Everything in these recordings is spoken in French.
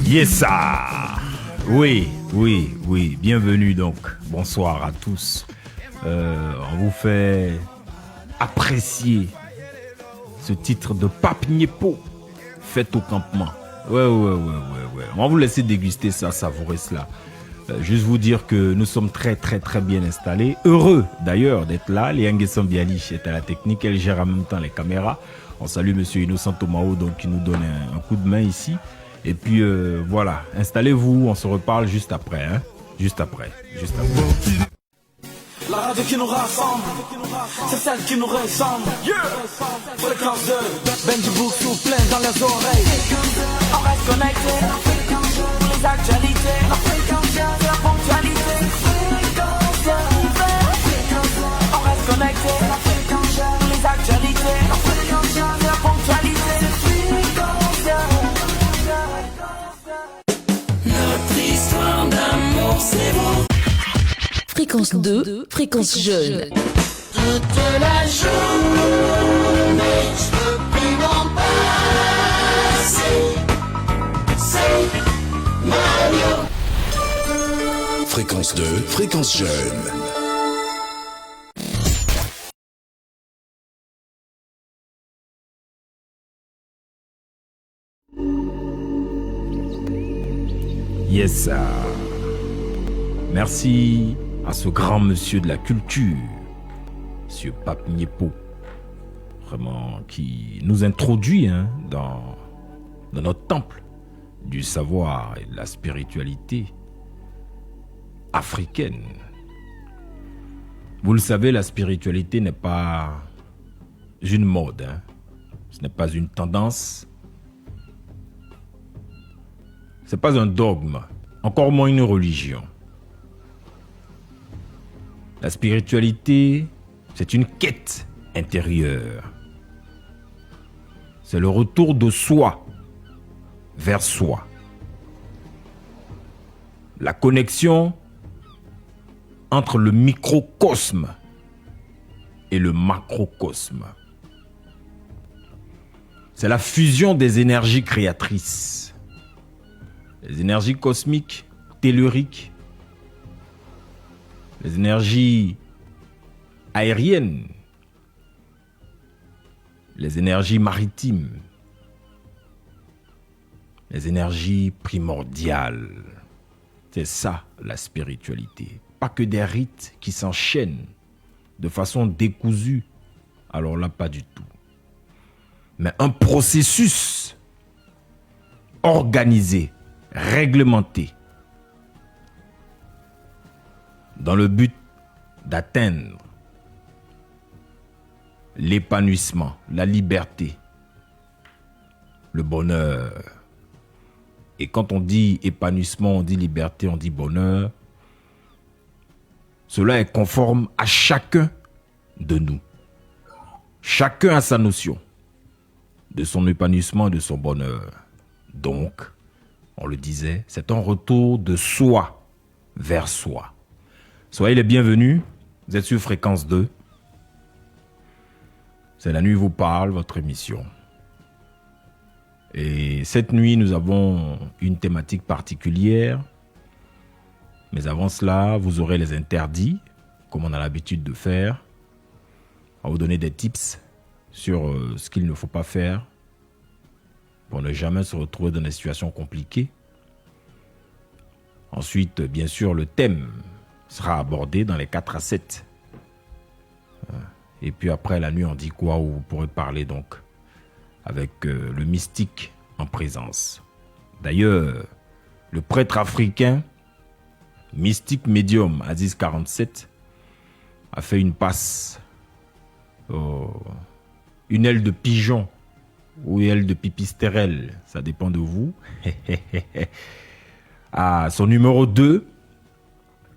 Yes, ça. Oui, bienvenue donc. Bonsoir à tous. On vous fait apprécier ce titre de Pape Niepo, Fête au campement. Ouais. On va vous laisser déguster ça, savourer cela. Juste vous dire que nous sommes très bien installés. Heureux d'ailleurs d'être là. Léangue Sambialich est à la technique. Elle gère en même temps les caméras. On salue Monsieur Innocent Tomao donc, qui nous donne un coup de main ici. Et puis voilà, installez-vous. On se reparle juste après. Hein? Juste après. La radio qui nous rassemble, c'est celle qui nous ressemble. Fréquence 2, Benji Book souffle dans les oreilles. On reste connecté, les actualités, la ponctualité. On reste connecté, les actualités, la ponctualité. Notre histoire d'amour, c'est beau. Fréquence 2, fréquence jeune. Toute la journée, je peux plus m'en passer. C'est Mario. Fréquence 2, fréquence jeune. Yes, ça. Merci à ce grand monsieur de la culture, monsieur Pape Niepo, vraiment qui nous introduit dans notre temple du savoir et de la spiritualité africaine. Vous le savez, la spiritualité n'est pas une mode, ce n'est pas une tendance, ce n'est pas un dogme, encore moins une religion. La spiritualité, c'est une quête intérieure. C'est le retour de soi vers soi. La connexion entre le microcosme et le macrocosme. C'est la fusion des énergies créatrices. Les énergies cosmiques, telluriques, les énergies aériennes, les énergies maritimes, les énergies primordiales. C'est ça la spiritualité. Pas que des rites qui s'enchaînent de façon décousue. Alors là, pas du tout. Mais un processus organisé, réglementé, dans le but d'atteindre l'épanouissement, la liberté, le bonheur. Et quand on dit épanouissement, on dit liberté, on dit bonheur, cela est conforme à chacun de nous. Chacun a sa notion de son épanouissement et de son bonheur. Donc, on le disait, c'est un retour de soi vers soi. Soyez les bienvenus, vous êtes sur Fréquence 2. C'est La Nuit vous parle, votre émission. Et cette nuit, nous avons une thématique particulière. Mais avant cela, vous aurez les interdits, comme on a l'habitude de faire. On va vous donner des tips sur ce qu'il ne faut pas faire pour ne jamais se retrouver dans des situations compliquées. Ensuite, bien sûr, le thème sera abordé dans les 4 à 7. Et puis après, la nuit, on dit quoi, où vous pourrez parler donc avec le mystique en présence. D'ailleurs, le prêtre africain, mystique médium Aziz 47, a fait une passe, une aile de pigeon ou aile de pipistrelle, ça dépend de vous, à son numéro 2,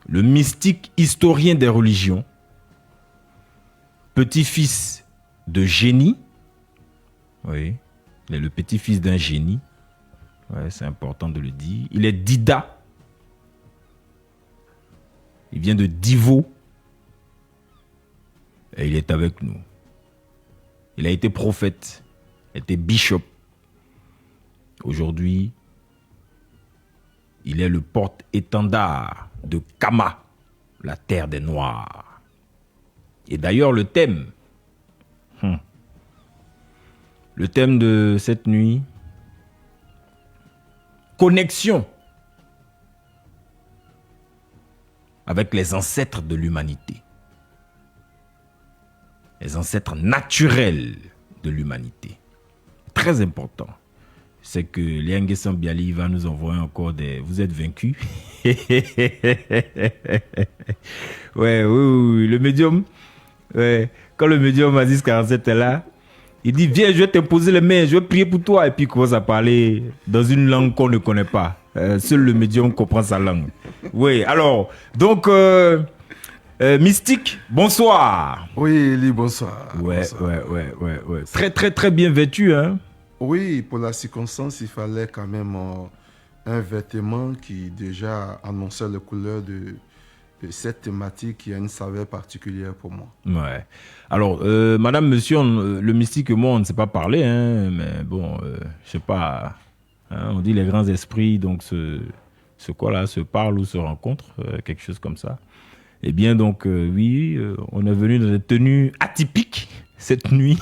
le mystique historien des religions, petit-fils de génie. Oui, il est le petit-fils d'un génie. Ouais, c'est important de le dire. Il est Dida. Il vient de Divo. Et il est avec nous. Il a été prophète, était bishop Aujourd'hui, il est le porte-étendard de Kama, la terre des Noirs. Et d'ailleurs, le thème de cette nuit, connexion avec les ancêtres de l'humanité. Les ancêtres naturels de l'humanité. Très important. C'est que Liangue Sambiali va nous envoyer encore des... Vous êtes vaincus. Oui. Le médium, quand le médium Aziz 47 est là, il dit, viens, je vais te poser les mains, je vais prier pour toi. Et puis il commence à parler dans une langue qu'on ne connaît pas. Seul le médium comprend sa langue. Oui, alors, donc, Mystique, bonsoir. Oui, Eli, bonsoir. Ouais. Bonsoir. Très bien vêtu, hein. Oui, pour la circonstance, il fallait quand même un vêtement qui déjà annonçait les couleurs de cette thématique qui a une saveur particulière pour moi. Ouais. Alors, madame, monsieur, le mystique et moi, on ne sait pas parler, hein, mais bon, je sais pas, hein, on dit les grands esprits, donc ce quoi-là, se parlent ou se rencontrent, quelque chose comme ça. Eh bien, donc, oui, on est venu dans des tenues atypiques cette nuit.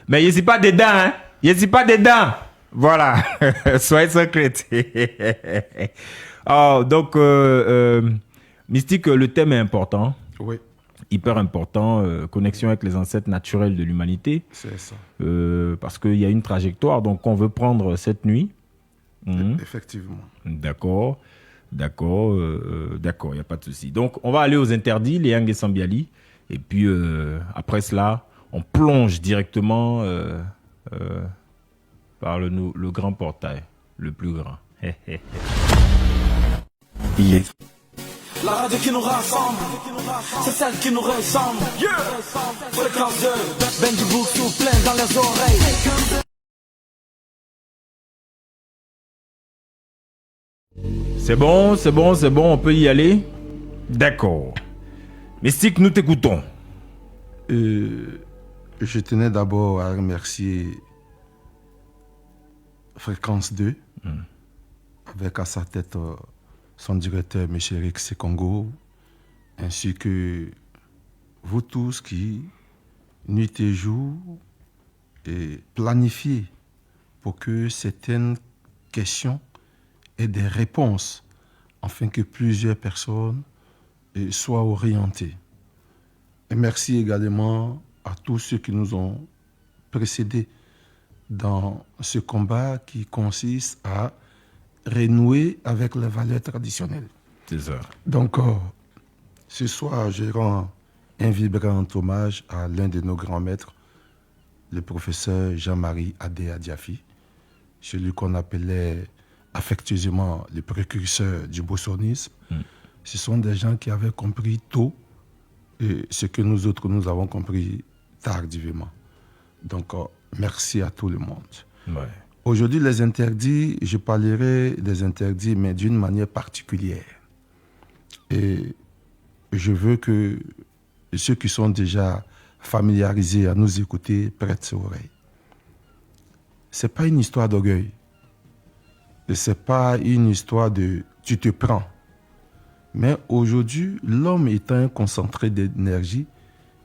Mais il n'y a pas des dents, hein. Il n'y a pas des dents. Voilà. Soyez secrètes. Oh, donc, Mystique, le thème est important. Oui. Hyper important. Connexion avec les ancêtres naturels de l'humanité. C'est ça. Parce qu'il y a une trajectoire donc on veut prendre cette nuit. Effectivement. D'accord, il n'y a pas de souci. Donc, on va aller aux interdits, Liangue et Sambiali. Et puis, après cela, on plonge directement par le grand portail, le plus grand. La radio qui nous rassemble, c'est celle qui nous ressemble. Fréquence 2, Benji Boussou plein dans les oreilles. C'est bon, on peut y aller. D'accord. Mystique, nous t'écoutons. Je tenais d'abord à remercier Fréquence 2, avec à sa tête son directeur, M. Eric Sekongo, ainsi que vous tous qui, nuit et jour, planifiez pour que certaines questions aient des réponses, afin que plusieurs personnes soient orientées. Et merci également à tous ceux qui nous ont précédés dans ce combat qui consiste à renouer avec les valeurs traditionnelles. C'est ça. Donc, ce soir, je rends un vibrant hommage à l'un de nos grands maîtres, le professeur Jean-Marie Adé Adiafi, celui qu'on appelait affectueusement le précurseur du boursonisme. Ce sont des gens qui avaient compris tôt ce que nous autres, nous avons compris tardivement. Donc, merci à tout le monde. Ouais. Aujourd'hui, les interdits, je parlerai des interdits, mais d'une manière particulière. Et je veux que ceux qui sont déjà familiarisés à nous écouter prêtent ses oreilles. Ce n'est pas une histoire d'orgueil. Ce n'est pas une histoire de « tu te prends ». Mais aujourd'hui, l'homme étant un concentré d'énergie,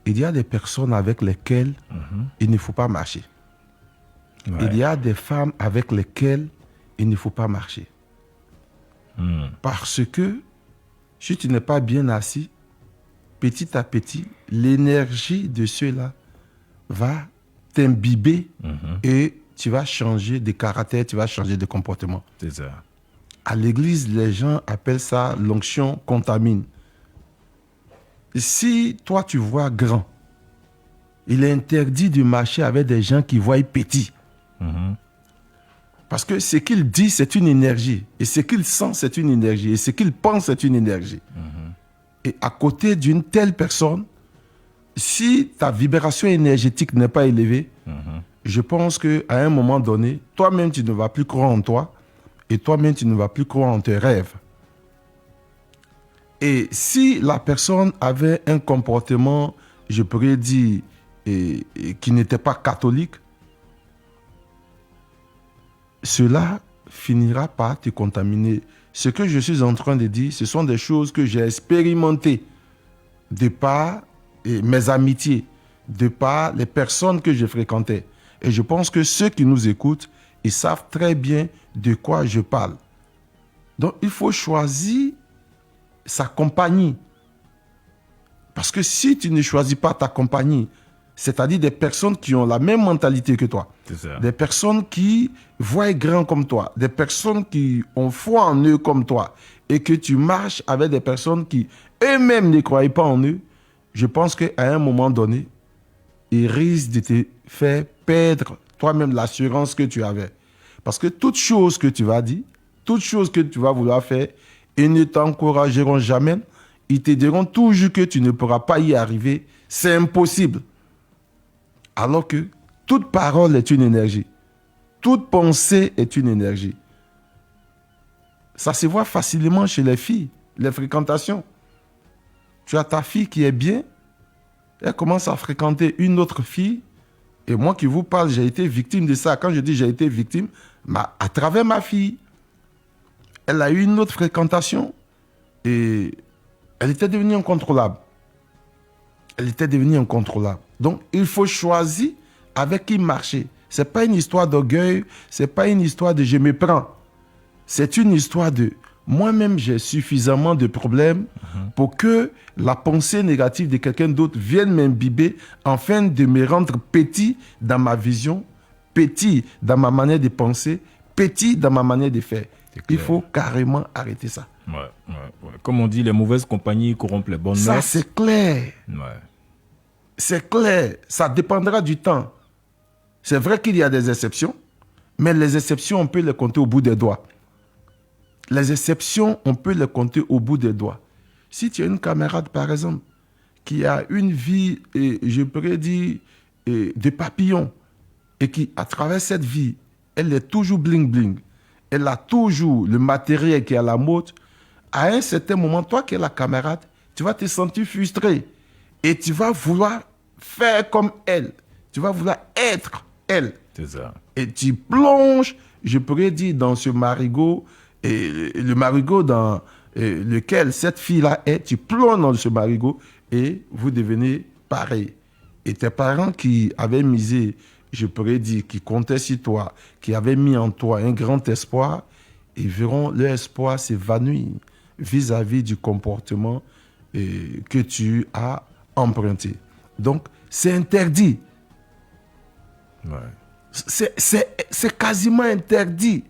il y a des personnes avec lesquelles il ne faut pas marcher. Ouais. Il y a des femmes avec lesquelles il ne faut pas marcher. Parce que si tu n'es pas bien assis, petit à petit, l'énergie de ceux-là va t'imbiber et tu vas changer de caractère, tu vas changer de comportement. C'est ça. À l'église, les gens appellent ça l'onction contamine. Si toi, tu vois grand, il est interdit de marcher avec des gens qui voient petit. Parce que ce qu'il dit, c'est une énergie. Et ce qu'il sent, c'est une énergie. Et ce qu'il pense, c'est une énergie. Et à côté d'une telle personne, si ta vibration énergétique n'est pas élevée, je pense qu'à un moment donné, toi-même, tu ne vas plus croire en toi. Et toi-même, tu ne vas plus croire en tes rêves. Et si la personne avait un comportement, je pourrais dire, qui n'était pas catholique, cela finira par te contaminer. Ce que je suis en train de dire, ce sont des choses que j'ai expérimentées de par mes amitiés, de par les personnes que je fréquentais. Et je pense que ceux qui nous écoutent, ils savent très bien de quoi je parle. Donc, il faut choisir sa compagnie. Parce que si tu ne choisis pas ta compagnie, c'est-à-dire des personnes qui ont la même mentalité que toi, des personnes qui voient grand comme toi, des personnes qui ont foi en eux comme toi, et que tu marches avec des personnes qui eux-mêmes ne croient pas en eux, je pense qu'à un moment donné, ils risquent de te faire perdre toi-même l'assurance que tu avais. Parce que toute chose que tu vas dire, toute chose que tu vas vouloir faire, ils ne t'encourageront jamais. Ils te diront toujours que tu ne pourras pas y arriver. C'est impossible. Alors que toute parole est une énergie. Toute pensée est une énergie. Ça se voit facilement chez les filles, les fréquentations. Tu as ta fille qui est bien, elle commence à fréquenter une autre fille. Et moi qui vous parle, j'ai été victime de ça. Quand je dis j'ai été victime, à travers ma fille, elle a eu une autre fréquentation et elle était devenue incontrôlable. Elle était devenue incontrôlable. Donc, il faut choisir avec qui marcher. Ce n'est pas une histoire d'orgueil, ce n'est pas une histoire de je me prends. C'est une histoire de moi-même, j'ai suffisamment de problèmes pour que la pensée négative de quelqu'un d'autre vienne m'imbiber afin de me rendre petit dans ma vision, petit dans ma manière de penser, petit dans ma manière de faire. Il faut carrément arrêter ça. Ouais. Comme on dit, les mauvaises compagnies corrompent les bonnes mœurs. Ça, c'est clair. Ouais. C'est clair. Ça dépendra du temps. C'est vrai qu'il y a des exceptions, mais les exceptions, on peut les compter au bout des doigts. Les exceptions, on peut les compter au bout des doigts. Si tu as une camarade, par exemple, qui a une vie, je pourrais dire, de papillon, et qui, à travers cette vie, elle est toujours bling-bling, elle a toujours le matériel qui est à la mode, à un certain moment, toi qui es la camarade, tu vas te sentir frustré. Et tu vas vouloir faire comme elle. Tu vas vouloir être elle. C'est ça. Et tu plonges, je pourrais dire, dans ce marigot, et le marigot dans lequel cette fille-là est, tu plonges dans ce marigot et vous devenez pareil. Et tes parents qui avaient misé, je pourrais dire, qui comptaient sur toi, qui avaient mis en toi un grand espoir, ils verront leur espoir s'évanouir vis-à-vis du comportement que tu as emprunté. Donc, c'est interdit. Ouais. C'est quasiment interdit.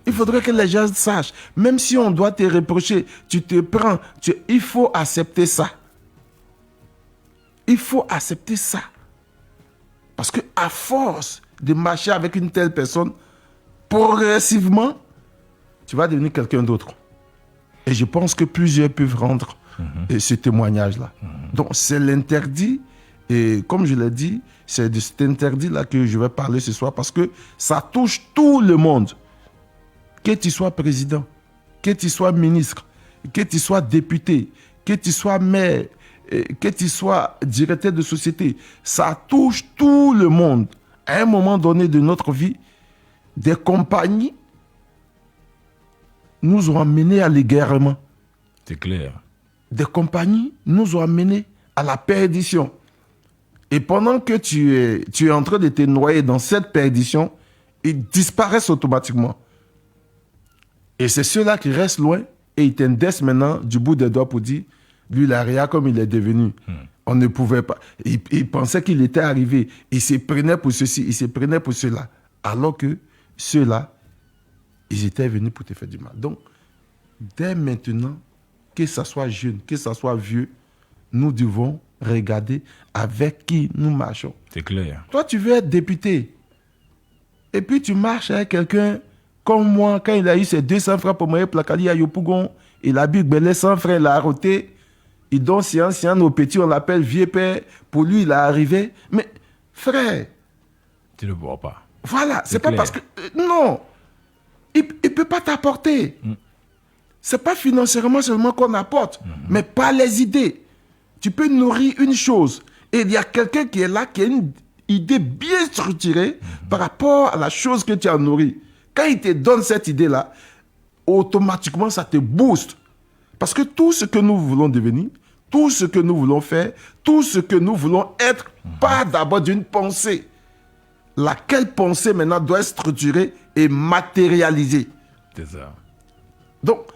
Il faudrait que les gens sachent. Même si on doit te reprocher, tu te prends. Il faut accepter ça. Il faut accepter ça. Parce qu'à force de marcher avec une telle personne, progressivement, tu vas devenir quelqu'un d'autre. Et je pense que plusieurs peuvent rendre ce témoignage-là. Donc, c'est l'interdit. Et comme je l'ai dit, c'est de cet interdit-là que je vais parler ce soir parce que ça touche tout le monde. Que tu sois président, que tu sois ministre, que tu sois député, que tu sois maire, que tu sois directeur de société, ça touche tout le monde. À un moment donné de notre vie, des compagnies nous ont amenés à l'égarement. C'est clair. Des compagnies nous ont amenés à la perdition. Et pendant que tu es en train de te noyer dans cette perdition, ils disparaissent automatiquement. Et c'est ceux-là qui restent loin et ils t'indexent maintenant du bout des doigts pour dire, lui, l'aria comme il est devenu. On ne pouvait pas. Il pensait qu'il était arrivé. Il se prenait pour ceci, il se prenait pour cela. Alors que ceux-là, ils étaient venus pour te faire du mal. Donc, dès maintenant, que ce soit jeune, que ce soit vieux, nous devons regarder avec qui nous marchons. C'est clair. Toi, tu veux être député. Et puis, tu marches avec quelqu'un comme moi, quand il a eu ses 200 francs pour me placali à Yopougon, il a bu les 100 francs, il a arrêté. Il donne séance aux petits, on l'appelle vieux père. Pour lui, il est arrivé. Mais, frère. Tu ne le vois pas. Voilà, c'est pas parce que. Non. Il ne peut pas t'apporter. C'est pas financièrement seulement qu'on apporte, mais pas les idées. Tu peux nourrir une chose. Et il y a quelqu'un qui est là, qui a idée bien structurée par rapport à la chose que tu as nourrie. Quand il te donne cette idée-là, automatiquement, ça te booste. Parce que tout ce que nous voulons devenir, tout ce que nous voulons faire, tout ce que nous voulons être, part d'abord d'une pensée. Laquelle pensée maintenant doit être structurée et matérialisée. C'est ça. Donc,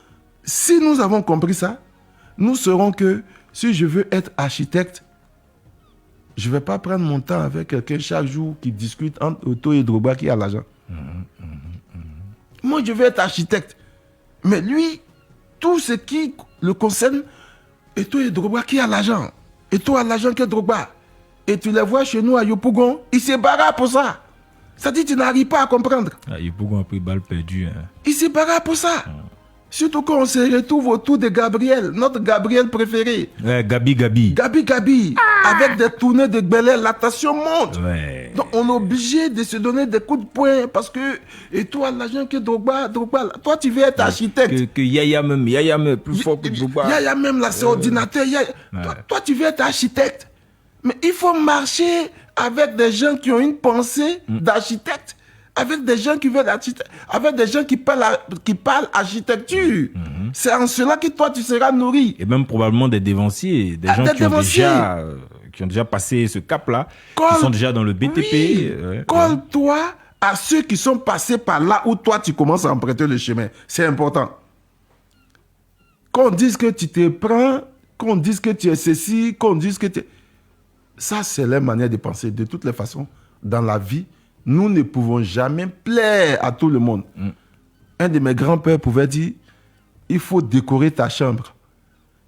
si nous avons compris ça, nous saurons que si je veux être architecte, je ne vais pas prendre mon temps avec quelqu'un chaque jour qui discute entre Otto et Drogba qui a l'argent. Moi, je veux être architecte. Mais lui, tout ce qui le concerne, Otto et Drogba qui a l'argent. Otto a l'argent que Drogba. Et tu les vois chez nous à Yopougon, ils se barrent pour ça. Ça dit, tu n'arrives pas à comprendre. Yopougon a pris balle perdue. Hein. Ils se barrent pour ça. Surtout quand on se retrouve autour de Gabriel, notre Gabriel préféré. Ouais, Gabi. Gabi. Avec des tournées de Gbelé, la tension monte. Ouais. Donc on est obligé de se donner des coups de poing parce que, et toi, l'agent que Drogba, toi tu veux être architecte. Que Yaya même, plus fort que Drogba. Yaya même là, c'est ordinateur. Toi tu veux être architecte. Mais il faut marcher avec des gens qui ont une pensée d'architecte. Avec des gens qui veulent l'architecte, avec des gens qui parlent architecture. C'est en cela que toi, tu seras nourri. Et même probablement des dévanciers, des gens qui ont déjà passé ce cap-là, qui sont déjà dans le BTP. Oui. Colle-toi à ceux qui sont passés par là où toi, tu commences à emprunter le chemin. C'est important. Qu'on dise que tu te prends, qu'on dise que tu es ceci, qu'on dise que tu... Ça, c'est leur manière de penser. De toutes les façons, dans la vie, nous ne pouvons jamais plaire à tout le monde. Un de mes grands-pères pouvait dire, il faut décorer ta chambre.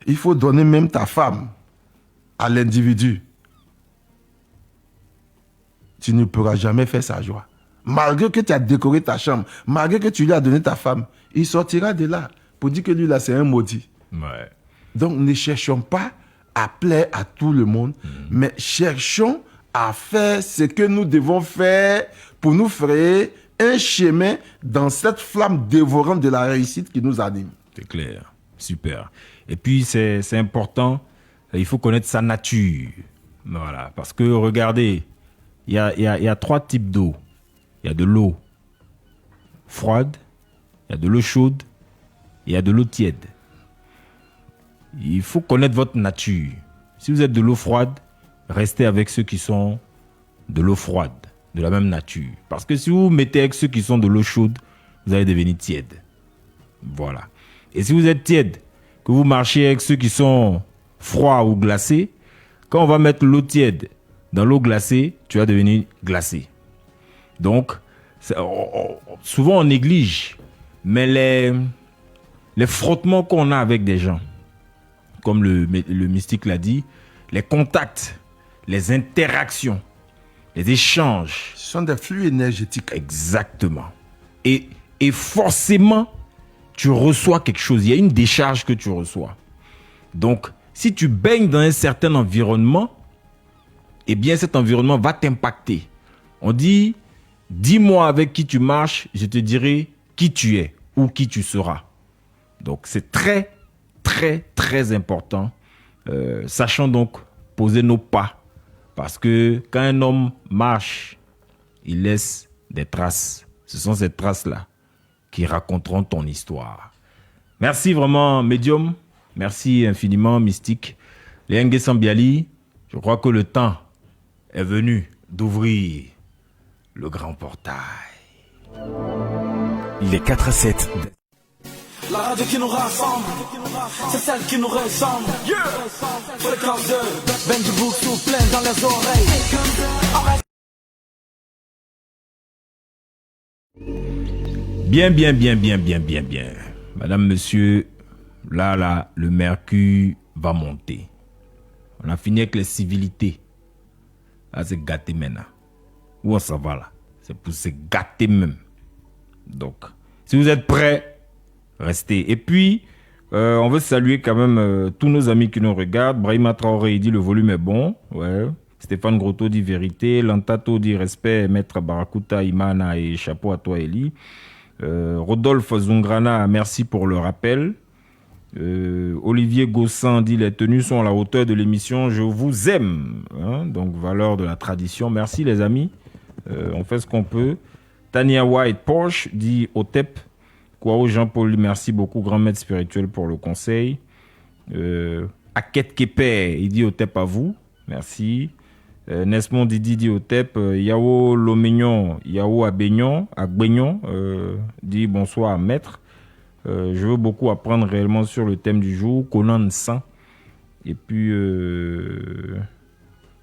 Il faut donner même ta femme à l'individu. Tu ne pourras jamais faire sa joie. Malgré que tu as décoré ta chambre, malgré que tu lui as donné ta femme, il sortira de là pour dire que lui, là, c'est un maudit. Ouais. Donc, ne cherchons pas à plaire à tout le monde, mais cherchons à faire ce que nous devons faire pour nous frayer un chemin dans cette flamme dévorante de la réussite qui nous anime. C'est clair, super. Et puis c'est important, il faut connaître sa nature. Voilà, parce que regardez, il y a 3 types d'eau. Il y a de l'eau froide, il y a de l'eau chaude, et il y a de l'eau tiède. Il faut connaître votre nature. Si vous êtes de l'eau froide, restez avec ceux qui sont de l'eau froide, de la même nature. Parce que si vous vous mettez avec ceux qui sont de l'eau chaude, vous allez devenir tiède. Voilà. Et si vous êtes tiède, que vous marchez avec ceux qui sont froids ou glacés, quand on va mettre l'eau tiède dans l'eau glacée, tu vas devenir glacé. Donc, souvent on néglige, mais les frottements qu'on a avec des gens, comme le mystique l'a dit, les contacts, les interactions, les échanges. Ce sont des flux énergétiques. Exactement. Et forcément, tu reçois quelque chose. Il y a une décharge que tu reçois. Donc, si tu baignes dans un certain environnement, eh bien, cet environnement va t'impacter. On dit, dis-moi avec qui tu marches, je te dirai qui tu es ou qui tu seras. Donc, c'est très, très, très important. Sachons donc poser nos pas. Parce que quand un homme marche, il laisse des traces. Ce sont ces traces-là qui raconteront ton histoire. Merci vraiment, Médium. Merci infiniment, Mystique. Léengue Sambiali, je crois que le temps est venu d'ouvrir le grand portail. Les 4 à 7. La radio qui nous rassemble, c'est celle qui nous ressemble. Fréquence 2, Benji Boussou plein dans les oreilles. Bien. Madame, monsieur, là, le mercure va monter. On a fini avec les civilités. Là, c'est gâté maintenant. Où on s'en va là? C'est pour se gâter même. Donc, si vous êtes prêts, restez. Et puis, on veut saluer quand même tous nos amis qui nous regardent. Brahima Traoré, il dit le volume est bon. Ouais. Stéphane Grotto dit vérité. Lantato dit respect. Maître Barakuta, Imana et chapeau à toi, Eli. Rodolphe Zungrana, merci pour le rappel. Olivier Gossin dit les tenues sont à la hauteur de l'émission. Je vous aime. Hein, donc, valeur de la tradition. Merci, les amis. On fait ce qu'on peut. Tania White Porsche dit Otep. Kwao Jean-Paul, merci beaucoup, grand maître spirituel, pour le conseil. Aket Kepe, il dit Otep à vous. Merci. Nesmond Didi dit Otep. Yao Lomignon, Yao Abegnon, dit bonsoir, maître. Je veux beaucoup apprendre réellement sur le thème du jour, Conan Saint. Et puis,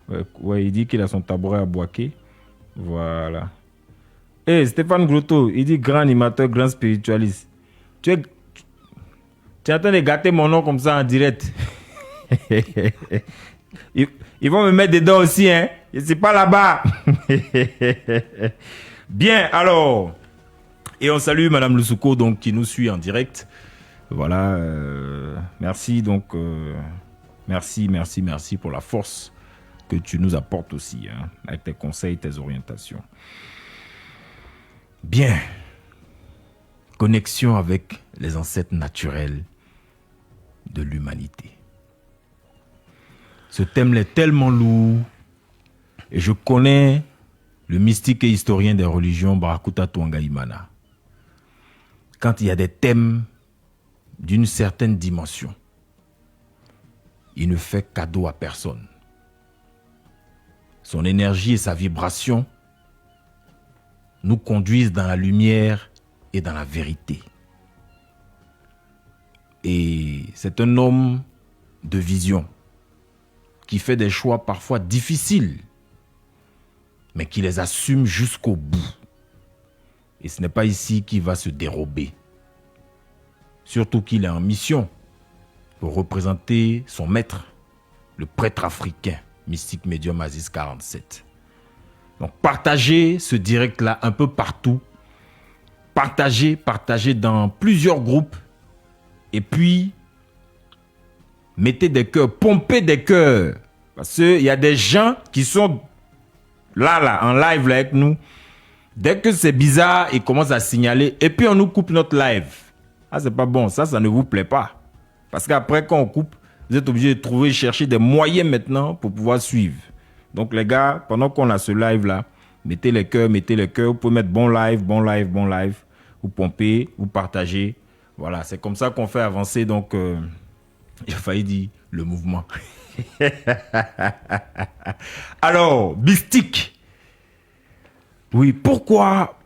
il dit qu'il a son tabouret à Boaké. Voilà. Et Stéphane Grotto, il dit grand animateur, grand spiritualiste. Tu es en train de gâter mon nom comme ça en direct. Ils vont me mettre dedans aussi, hein. Et c'est pas là-bas. Bien, alors. Et on salue Madame Lusouko, donc, qui nous suit en direct. Voilà. Merci, donc. Merci pour la force que tu nous apportes aussi, hein, avec tes conseils, tes orientations. Bien. Connexion avec les ancêtres naturels de l'humanité. Ce thème est tellement lourd et je connais le mystique et historien des religions Barakuta Twangaimana. Quand il y a des thèmes d'une certaine dimension, il ne fait cadeau à personne. Son énergie et sa vibration nous conduisent dans la lumière et dans la vérité. Et c'est un homme de vision qui fait des choix parfois difficiles, mais qui les assume jusqu'au bout. Et ce n'est pas ici qu'il va se dérober. Surtout qu'il est en mission pour représenter son maître, le prêtre africain, mystique médium Aziz 47. Donc partagez ce direct-là un peu partout. Partagez dans plusieurs groupes. Et puis, mettez des cœurs, pompez des cœurs. Parce qu'il y a des gens qui sont là, en live là, avec nous. Dès que c'est bizarre, ils commencent à signaler. Et puis on nous coupe notre live. Ah, c'est pas bon. Ça ne vous plaît pas. Parce qu'après, quand on coupe, vous êtes obligé de chercher des moyens maintenant pour pouvoir suivre. Donc les gars, pendant qu'on a ce live-là, mettez les cœurs. Vous pouvez mettre bon live. Vous pompez, vous partagez. Voilà, c'est comme ça qu'on fait avancer. Donc, j'ai failli dire le mouvement. Alors, mystique. Oui, pourquoi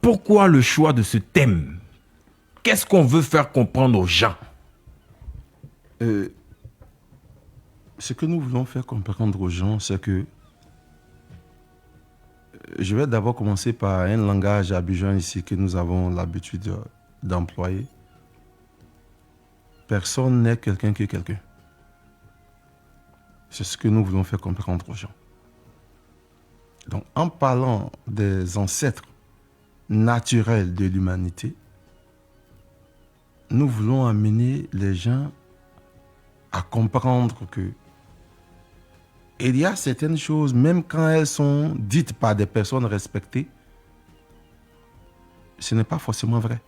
le choix de ce thème? Qu'est-ce qu'on veut faire comprendre aux gens? Ce que nous voulons faire comprendre aux gens, c'est que je vais d'abord commencer par un langage abidjan ici que nous avons l'habitude d'employer. Personne n'est quelqu'un que quelqu'un. C'est ce que nous voulons faire comprendre aux gens. Donc, en parlant des ancêtres naturels de l'humanité, nous voulons amener les gens à comprendre que il y a certaines choses, même quand elles sont dites par des personnes respectées, ce n'est pas forcément vrai.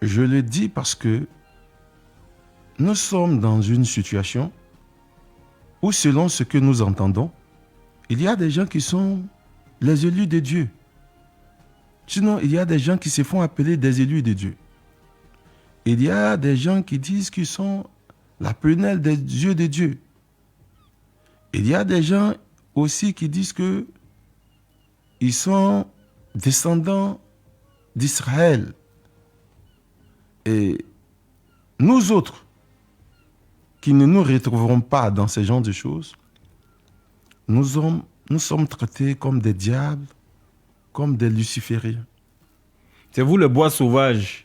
Je le dis parce que nous sommes dans une situation où, selon ce que nous entendons, il y a des gens qui sont les élus de Dieu. Sinon, il y a des gens qui se font appeler des élus de Dieu. Il y a des gens qui disent qu'ils sont la prunelle des yeux de Dieu. Il y a des gens aussi qui disent qu'ils sont descendants d'Israël. Et nous autres, qui ne nous retrouverons pas dans ce genre de choses, nous sommes traités comme des diables, comme des lucifériens. C'est vous le bois sauvage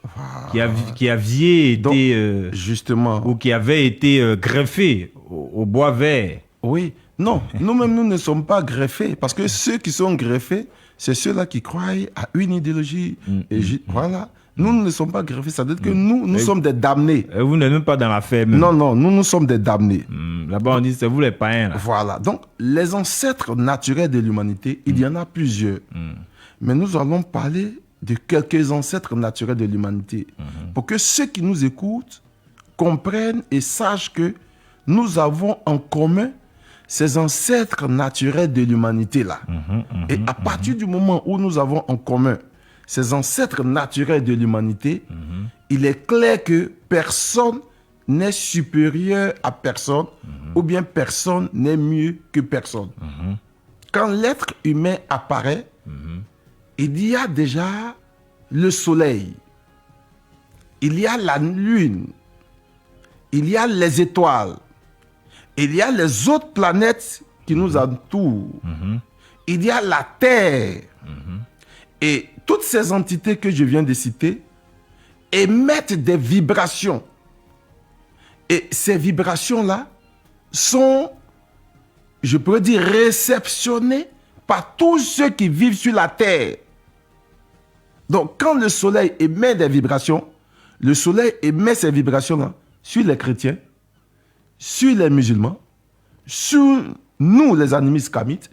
qui aviez été justement, ou qui avait été greffé au bois vert. Oui, non, nous-mêmes nous ne sommes pas greffés parce que ceux qui sont greffés, c'est ceux-là qui croient à une idéologie. Voilà, nous ne sommes pas greffés, ça veut dire que nous sommes des damnés. Et vous n'êtes même pas dans l'affaire même. Non, nous sommes des damnés. Là-bas on dit c'est vous les païens. Là. Voilà, donc les ancêtres naturels de l'humanité, il y en a plusieurs. Mais nous allons parler de quelques ancêtres naturels de l'humanité. Pour que ceux qui nous écoutent comprennent et sachent que nous avons en commun ces ancêtres naturels de l'humanité-là. Et à partir du moment où nous avons en commun ces ancêtres naturels de l'humanité, il est clair que personne n'est supérieur à personne, ou bien personne n'est mieux que personne. Quand l'être humain apparaît, il y a déjà le soleil, il y a la lune, il y a les étoiles, il y a les autres planètes qui nous entourent, il y a la terre. Et toutes ces entités que je viens de citer émettent des vibrations. Et ces vibrations-là sont, je pourrais dire, réceptionnées par tous ceux qui vivent sur la terre. Donc, quand le soleil émet des vibrations, le soleil émet ces vibrations-là sur les chrétiens, sur les musulmans, sur nous, les animistes kamites,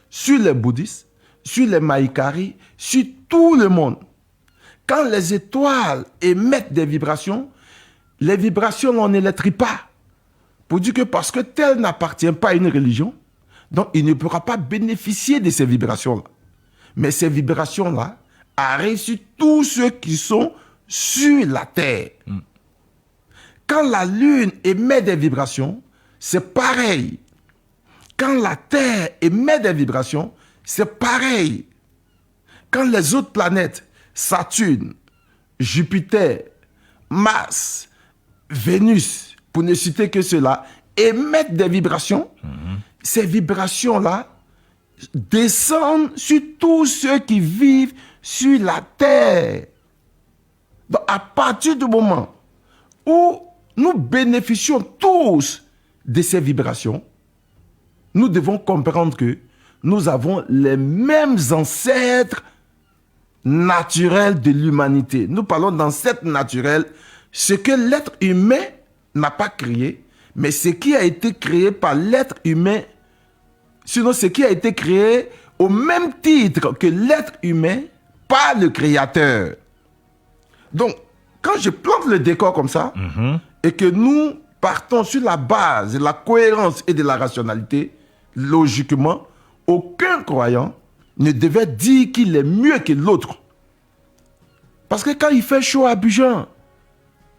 sur les bouddhistes, sur les maïkaris, sur tout le monde. Quand les étoiles émettent des vibrations, les vibrations, on n'électrit pas. Pour dire que parce que tel n'appartient pas à une religion, donc il ne pourra pas bénéficier de ces vibrations-là. Mais ces vibrations-là arrivent sur tous ceux qui sont sur la terre. Quand la lune émet des vibrations, c'est pareil. Quand la terre émet des vibrations, c'est pareil. Quand les autres planètes, Saturne, Jupiter, Mars, Vénus, pour ne citer que cela, émettent des vibrations, ces vibrations-là descendent sur tous ceux qui vivent sur la terre. Donc, à partir du moment où nous bénéficions tous de ces vibrations, nous devons comprendre que nous avons les mêmes ancêtres naturels de l'humanité. Nous parlons d'ancêtres naturels, ce que l'être humain n'a pas créé, mais ce qui a été créé par l'être humain, sinon ce qui a été créé au même titre que l'être humain par le Créateur. Donc, quand je plante le décor comme ça, et que nous partons sur la base de la cohérence et de la rationalité, logiquement, aucun croyant ne devait dire qu'il est mieux que l'autre. Parce que quand il fait chaud à Abidjan,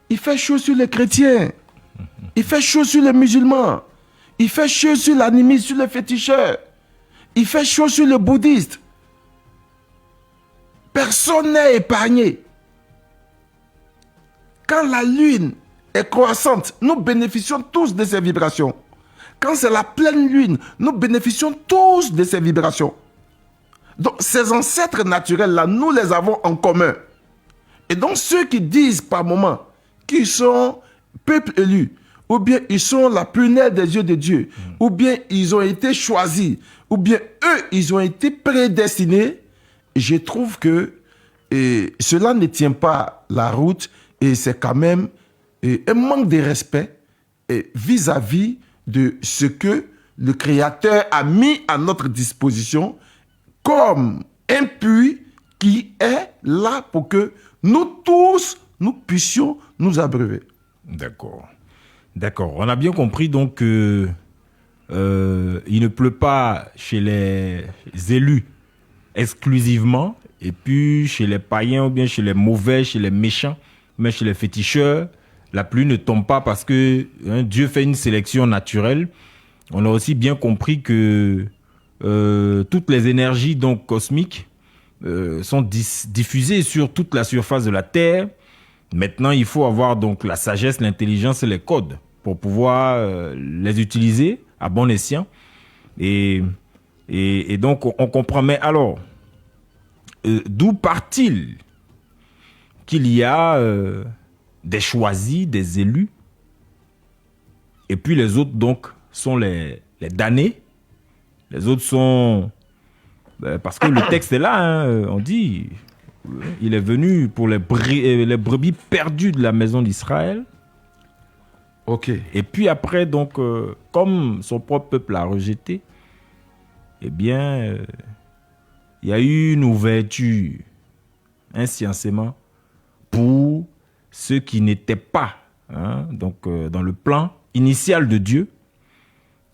il fait chaud sur les chrétiens, il fait chaud sur les musulmans, il fait chaud sur l'animiste, sur le féticheur, il fait chaud sur le bouddhiste. Personne n'est épargné. Quand la lune est croissante, nous bénéficions tous de ces vibrations. Quand c'est la pleine lune, nous bénéficions tous de ces vibrations. Donc, ces ancêtres naturels-là, nous les avons en commun. Et donc, ceux qui disent par moment qu'ils sont peuple élu, ou bien ils sont la prunelle des yeux de Dieu, ou bien ils ont été choisis, ou bien eux, ils ont été prédestinés, je trouve que cela ne tient pas la route et c'est quand même un manque de respect vis-à-vis de ce que le Créateur a mis à notre disposition comme un puits qui est là pour que nous tous, nous puissions nous abreuver. D'accord. D'accord. On a bien compris donc que il ne pleut pas chez les élus exclusivement, et puis chez les païens ou bien chez les mauvais, chez les méchants, mais chez les féticheurs, la pluie ne tombe pas parce que Dieu fait une sélection naturelle. On a aussi bien compris que toutes les énergies donc cosmiques sont diffusées sur toute la surface de la Terre. Maintenant, il faut avoir donc la sagesse, l'intelligence et les codes pour pouvoir les utiliser à bon escient. Et donc, on comprend. Mais alors, d'où part-il qu'il y a des choisis, des élus, et puis les autres donc sont les damnés. Les autres sont... parce que le texte est là, on dit, il est venu pour les brebis perdues de la maison d'Israël. Ok. Et puis après, donc, comme son propre peuple l'a rejeté, eh bien, il y a eu une ouverture insciemment pour ceux qui n'étaient pas donc, dans le plan initial de Dieu.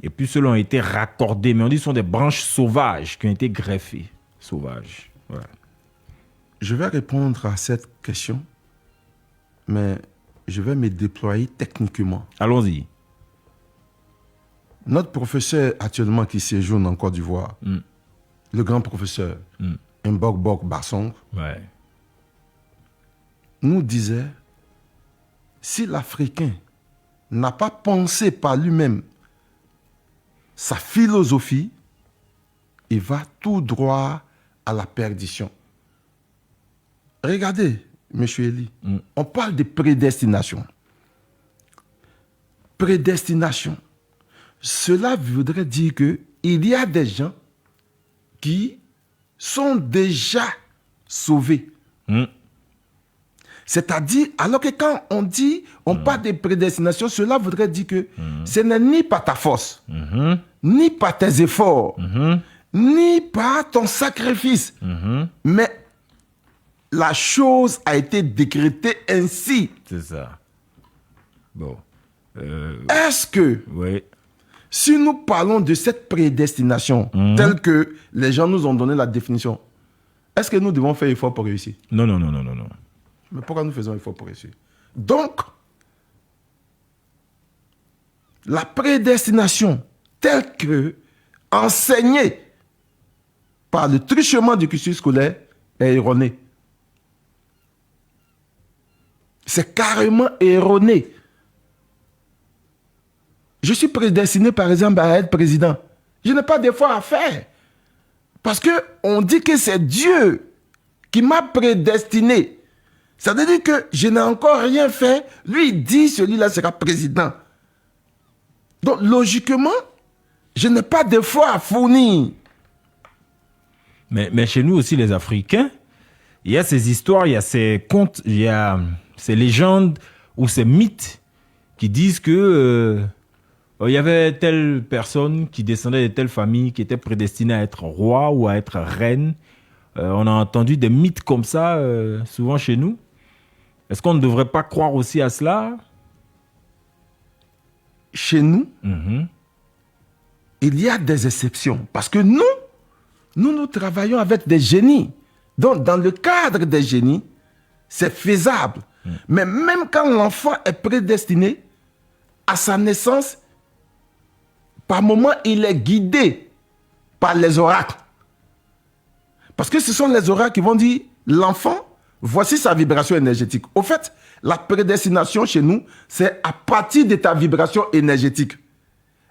Et puis ceux-là ont été raccordés. Mais on dit que ce sont des branches sauvages qui ont été greffées. Sauvages. Voilà. Je vais répondre à cette question, mais je vais me déployer techniquement. Allons-y. Notre professeur actuellement qui séjourne en Côte d'Ivoire, le grand professeur Mbogbok Bassong, Ouais. nous disait, si l'Africain n'a pas pensé par lui-même sa philosophie, il va tout droit à la perdition. Regardez, M. Elie, on parle de prédestination. Prédestination. Cela voudrait dire qu'il y a des gens qui sont déjà sauvés. C'est-à-dire, alors que quand on dit, on parle de prédestination, cela voudrait dire que ce n'est ni par ta force, ni par tes efforts, ni par ton sacrifice, mais la chose a été décrétée ainsi. C'est ça. Bon. Est-ce que, Oui. si nous parlons de cette prédestination, telle que les gens nous ont donné la définition, est-ce que nous devons faire effort pour réussir? Non, non, non, non, non, non. Mais pourquoi nous faisons effort pour réussir? Donc, la prédestination telle que enseignée par le truchement du cursus scolaire est erronée. C'est carrément erroné. Je suis prédestiné, par exemple, à être président. Je n'ai pas d'effort à faire. Parce qu'on dit que c'est Dieu qui m'a prédestiné. Ça veut dire que je n'ai encore rien fait. Lui, il dit, celui-là sera président. Donc, logiquement, je n'ai pas d'effort à fournir. Mais chez nous aussi, les Africains, il y a ces histoires, il y a ces contes, il y a ces légendes ou ces mythes qui disent que il y avait telle personne qui descendait de telle famille qui était prédestinée à être roi ou à être reine. On a entendu des mythes comme ça souvent chez nous. Est-ce qu'on ne devrait pas croire aussi à cela? Chez nous, il y a des exceptions. Parce que nous travaillons avec des génies. Donc, dans le cadre des génies, c'est faisable. Mais même quand l'enfant est prédestiné, à sa naissance, par moment, il est guidé par les oracles. Parce que ce sont les oracles qui vont dire, l'enfant, voici sa vibration énergétique. Au fait, la prédestination chez nous, c'est à partir de ta vibration énergétique.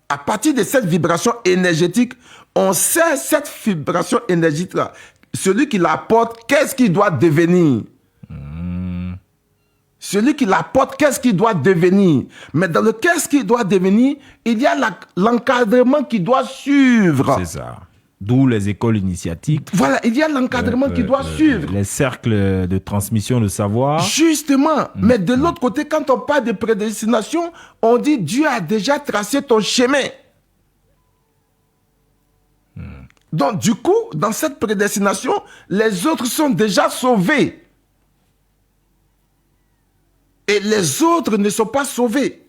À partir de cette vibration énergétique, on sait cette vibration énergétique-là. Celui qui l'apporte, qu'est-ce qu'il doit devenir? Celui qui l'apporte, qu'est-ce qu'il doit devenir? Mais dans le qu'est-ce qu'il doit devenir, il y a l'encadrement qui doit suivre. C'est ça. D'où les écoles initiatiques. Voilà, il y a l'encadrement qui doit suivre. Les cercles de transmission de savoir. Justement. Mais de l'autre côté, quand on parle de prédestination, on dit Dieu a déjà tracé ton chemin. Donc, du coup, dans cette prédestination, les autres sont déjà sauvés. Et les autres ne sont pas sauvés.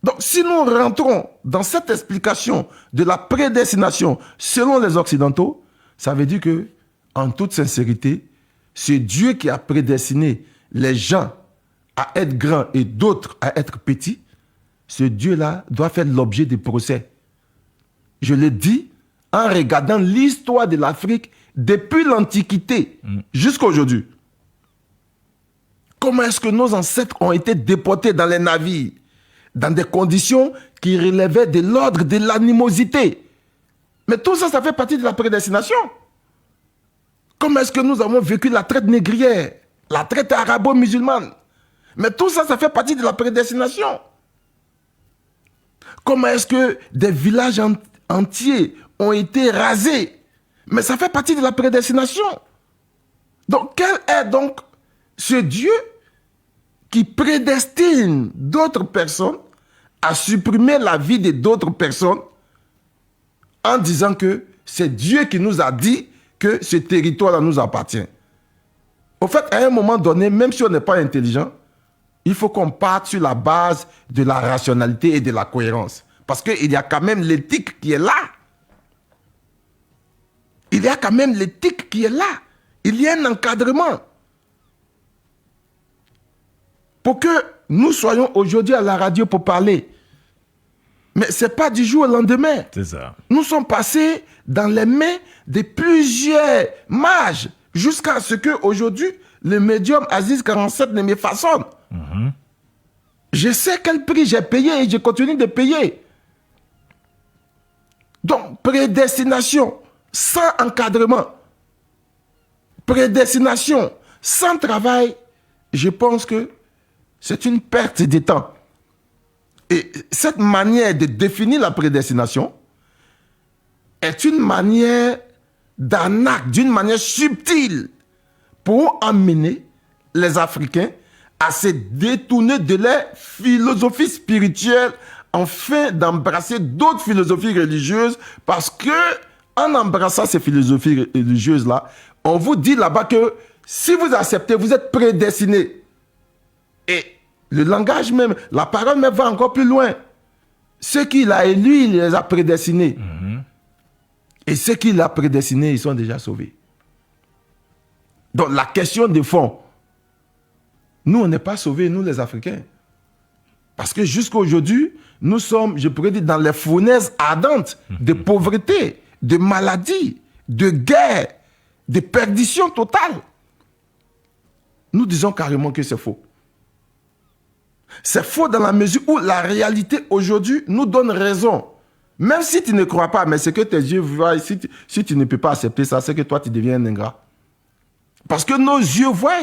Donc, si nous rentrons dans cette explication de la prédestination selon les Occidentaux, ça veut dire que, en toute sincérité, c'est Dieu qui a prédestiné les gens à être grands et d'autres à être petits. Ce Dieu-là doit faire l'objet des procès. Je le dis en regardant l'histoire de l'Afrique depuis l'Antiquité jusqu'à aujourd'hui. Comment est-ce que nos ancêtres ont été déportés dans les navires dans des conditions qui relevaient de l'ordre de l'animosité? Mais tout ça, ça fait partie de la prédestination. Comment est-ce que nous avons vécu la traite négrière, la traite arabo-musulmane? Mais tout ça, ça fait partie de la prédestination. Comment est-ce que des villages entiers ont été rasés? Mais ça fait partie de la prédestination. Donc, quel est donc ce Dieu qui prédestine d'autres personnes à supprimer la vie de d'autres personnes en disant que c'est Dieu qui nous a dit que ce territoire-là nous appartient? Au fait, à un moment donné, même si on n'est pas intelligent, il faut qu'on parte sur la base de la rationalité et de la cohérence. Parce qu'il y a quand même l'éthique qui est là. Il y a quand même l'éthique qui est là. Il y a un encadrement. Pour que nous soyons aujourd'hui à la radio pour parler. Mais ce n'est pas du jour au lendemain. C'est ça. Nous sommes passés dans les mains de plusieurs mages jusqu'à ce qu'aujourd'hui, le médium Aziz 47 ne me façonne. Je sais quel prix j'ai payé et je continue de payer. Donc, prédestination sans encadrement, prédestination sans travail, je pense que c'est une perte de temps. Et cette manière de définir la prédestination est une manière d'arnaque, d'une manière subtile pour emmener les Africains à se détourner de leur philosophie spirituelle afin d'embrasser d'autres philosophies religieuses parce que en embrassant ces philosophies religieuses-là, on vous dit là-bas que si vous acceptez, vous êtes prédestiné. Et le langage même, la parole même va encore plus loin. Ceux qu'il a élus, il les a prédestinés. Et ceux qu'il a prédestinés, ils sont déjà sauvés. Donc la question de fond, nous, on n'est pas sauvés, nous les Africains. Parce que jusqu'à aujourd'hui, nous sommes, je pourrais dire, dans les fournaises ardentes de pauvreté, de maladie, de guerre, de perdition totale. Nous disons carrément que c'est faux. C'est faux dans la mesure où la réalité aujourd'hui nous donne raison. Même si tu ne crois pas, mais c'est que tes yeux voient, si tu ne peux pas accepter ça, c'est que toi tu deviens un ingrat. Parce que nos yeux voient.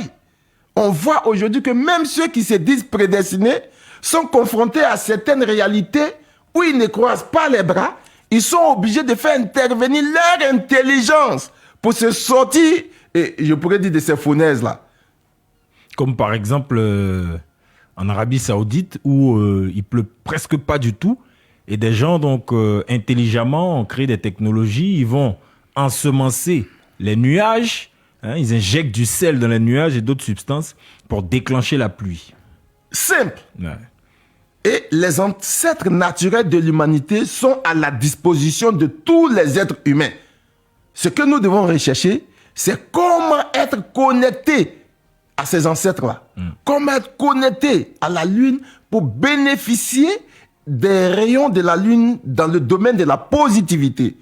On voit aujourd'hui que même ceux qui se disent prédestinés sont confrontés à certaines réalités où ils ne croisent pas les bras. Ils sont obligés de faire intervenir leur intelligence pour se sortir, et je pourrais dire, de ces fournaises-là. Comme par exemple en Arabie Saoudite où il pleut presque pas du tout et des gens donc intelligemment ont créé des technologies, ils vont ensemencer les nuages, hein, ils injectent du sel dans les nuages et d'autres substances pour déclencher la pluie. Simple. Ouais. Et les ancêtres naturels de l'humanité sont à la disposition de tous les êtres humains. Ce que nous devons rechercher, c'est comment être connecté à ces ancêtres-là. Comment être connecté à la Lune pour bénéficier des rayons de la Lune dans le domaine de la positivité.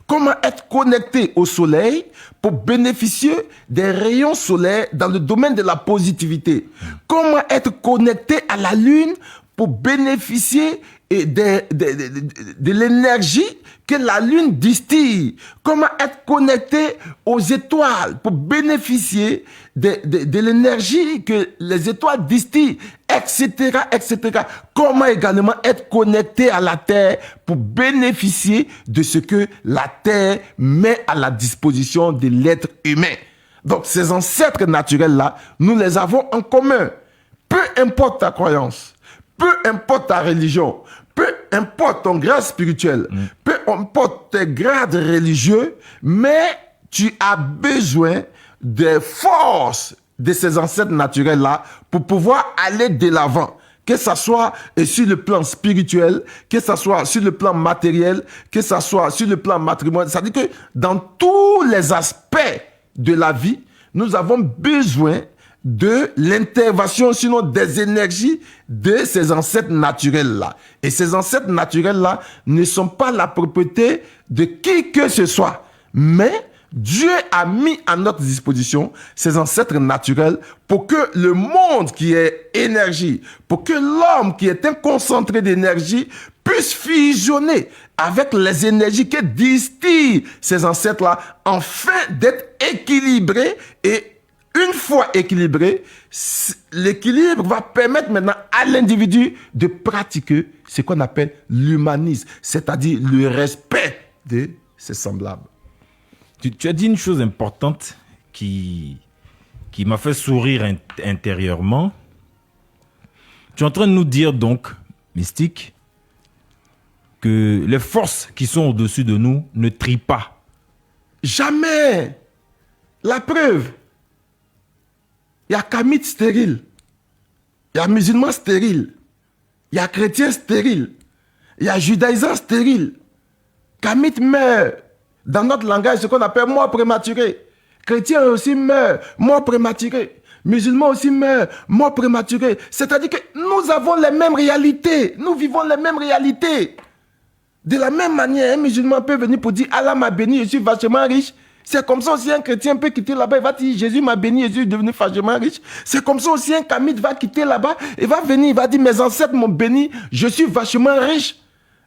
Comment être connecté au Soleil pour bénéficier des rayons solaires dans le domaine de la positivité. Comment être connecté à la Lune pour bénéficier de l'énergie que la Lune distille. Comment être connecté aux étoiles pour bénéficier de l'énergie que les étoiles distillent, etc., etc. Comment également être connecté à la Terre pour bénéficier de ce que la Terre met à la disposition de l'être humain. Donc ces ancêtres naturels-là, nous les avons en commun. Peu importe ta croyance, peu importe ta religion, peu importe ton grade spirituel, peu importe tes grades religieux, mais tu as besoin des forces de ces ancêtres naturels-là pour pouvoir aller de l'avant. Que ce soit sur le plan spirituel, que ce soit sur le plan matériel, que ce soit sur le plan matrimonial. C'est-à-dire que dans tous les aspects de la vie, nous avons besoin de l'intervention, sinon des énergies de ces ancêtres naturels-là. Et ces ancêtres naturels-là ne sont pas la propriété de qui que ce soit. Mais Dieu a mis à notre disposition ces ancêtres naturels pour que le monde qui est énergie, pour que l'homme qui est un concentré d'énergie puisse fusionner avec les énergies que distillent ces ancêtres-là afin d'être équilibrés. Et une fois équilibré, l'équilibre va permettre maintenant à l'individu de pratiquer ce qu'on appelle l'humanisme, c'est-à-dire le respect de ses semblables. Tu as dit une chose importante qui m'a fait sourire intérieurement. Tu es en train de nous dire donc, Mystique, que les forces qui sont au-dessus de nous ne trient pas. Jamais. La preuve. Il y a kamite stérile. Il y a musulman stérile. Il y a chrétien stérile. Il y a judaïsant stérile. Kamite meurt. Dans notre langage, ce qu'on appelle mort prématuré. Chrétien aussi meurt, mort prématuré. Musulman aussi meurt, mort prématuré. C'est-à-dire que nous avons les mêmes réalités. Nous vivons les mêmes réalités. De la même manière, un musulman peut venir pour dire Allah m'a béni, je suis vachement riche. C'est comme ça aussi un chrétien peut quitter là-bas, il va dire Jésus m'a béni, Jésus est devenu vachement riche. C'est comme ça aussi un kamite va quitter là-bas, il va venir, il va dire mes ancêtres m'ont béni, je suis vachement riche.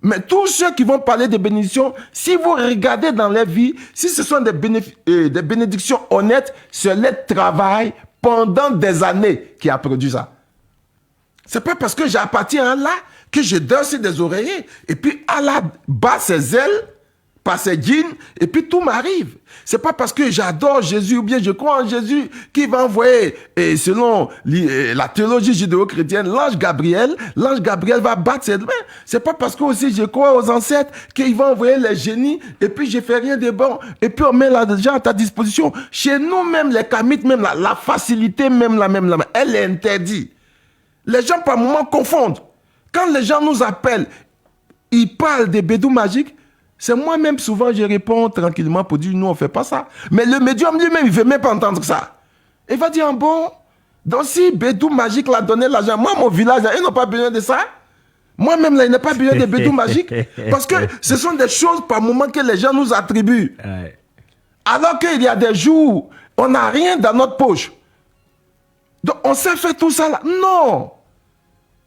Mais tous ceux qui vont parler de bénédictions, si vous regardez dans leur vie, si ce sont des bénédictions honnêtes, c'est leur travail pendant des années qui a produit ça. C'est pas parce que j'appartiens à Allah que je dors sur des oreillers et puis Allah bat ses ailes par ses djinns et puis tout m'arrive. C'est pas parce que j'adore Jésus ou bien je crois en Jésus qu'il va envoyer, et selon la théologie judéo-chrétienne, l'ange Gabriel va battre ses mains. C'est pas parce que aussi je crois aux ancêtres qu'il va envoyer les génies et puis je fais rien de bon et puis on met l'argent à ta disposition. Chez nous même les kamites, même la facilité même elle est interdite. Les gens par moments confondent. Quand les gens nous appellent, ils parlent des bédous magiques. C'est moi-même, souvent, je réponds tranquillement pour dire, nous, on ne fait pas ça. Mais le médium lui-même, il ne veut même pas entendre ça. Il va dire, bon, donc si bédou magique l'a donné l'argent, moi, mon village, ils n'ont pas besoin de ça. Moi-même, là, il n'a pas besoin de bédou magique. Parce que ce sont des choses par moment que les gens nous attribuent. Ouais. Alors qu'il y a des jours, on n'a rien dans notre poche. Donc, on sait faire tout ça là. Non.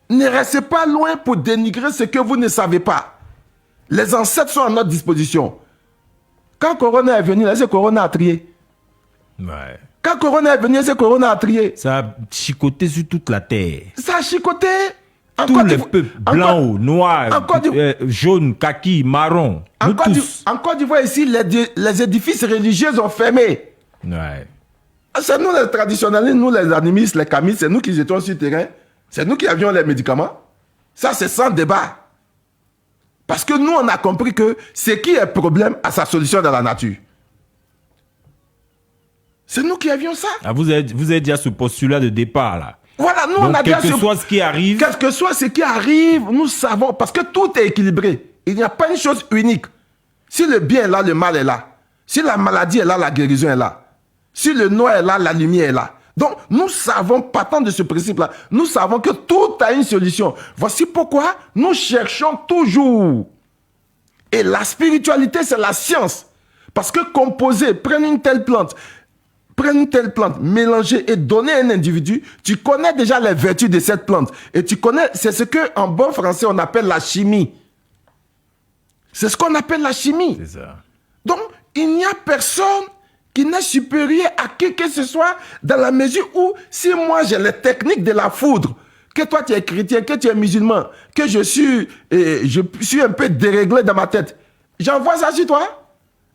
Ne restez pas loin pour dénigrer ce que vous ne savez pas. Les ancêtres sont à notre disposition. Quand Corona est venu, là, c'est Corona a trié. Ouais. Quand Corona est venu, c'est Corona a trié. Ça a chicoté sur toute la terre. Ça a chicoté. Tous les peuples, blancs, noirs, jaunes, kaki, marron. En Côte d'Ivoire, ici, les édifices religieux ont fermé. Ouais. C'est nous les traditionnalistes, nous les animistes, les kamites, c'est nous qui étions sur le terrain. C'est nous qui avions les médicaments. Ça, c'est sans débat. Parce que nous, on a compris que ce qui est problème a sa solution dans la nature. C'est nous qui avions ça. Ah, vous êtes déjà ce postulat de départ, là. Voilà, nous, donc, on a déjà quel que soit ce qui arrive. Quel que soit ce qui arrive, nous savons. Parce que tout est équilibré. Il n'y a pas une chose unique. Si le bien est là, le mal est là. Si la maladie est là, la guérison est là. Si le noir est là, la lumière est là. Donc, nous savons, partant de ce principe-là, nous savons que tout a une solution. Voici pourquoi nous cherchons toujours. Et la spiritualité, c'est la science. Parce que composer, prendre une telle plante, mélanger et donner à un individu, tu connais déjà les vertus de cette plante. Et tu connais, c'est ce qu'en bon français, on appelle la chimie. C'est ce qu'on appelle la chimie. C'est ça. Donc, il n'y a personne qui n'est supérieur à qui que ce soit dans la mesure où, si moi j'ai les techniques de la foudre, que toi tu es chrétien, que tu es musulman, que je suis un peu déréglé dans ma tête, j'envoie ça sur toi.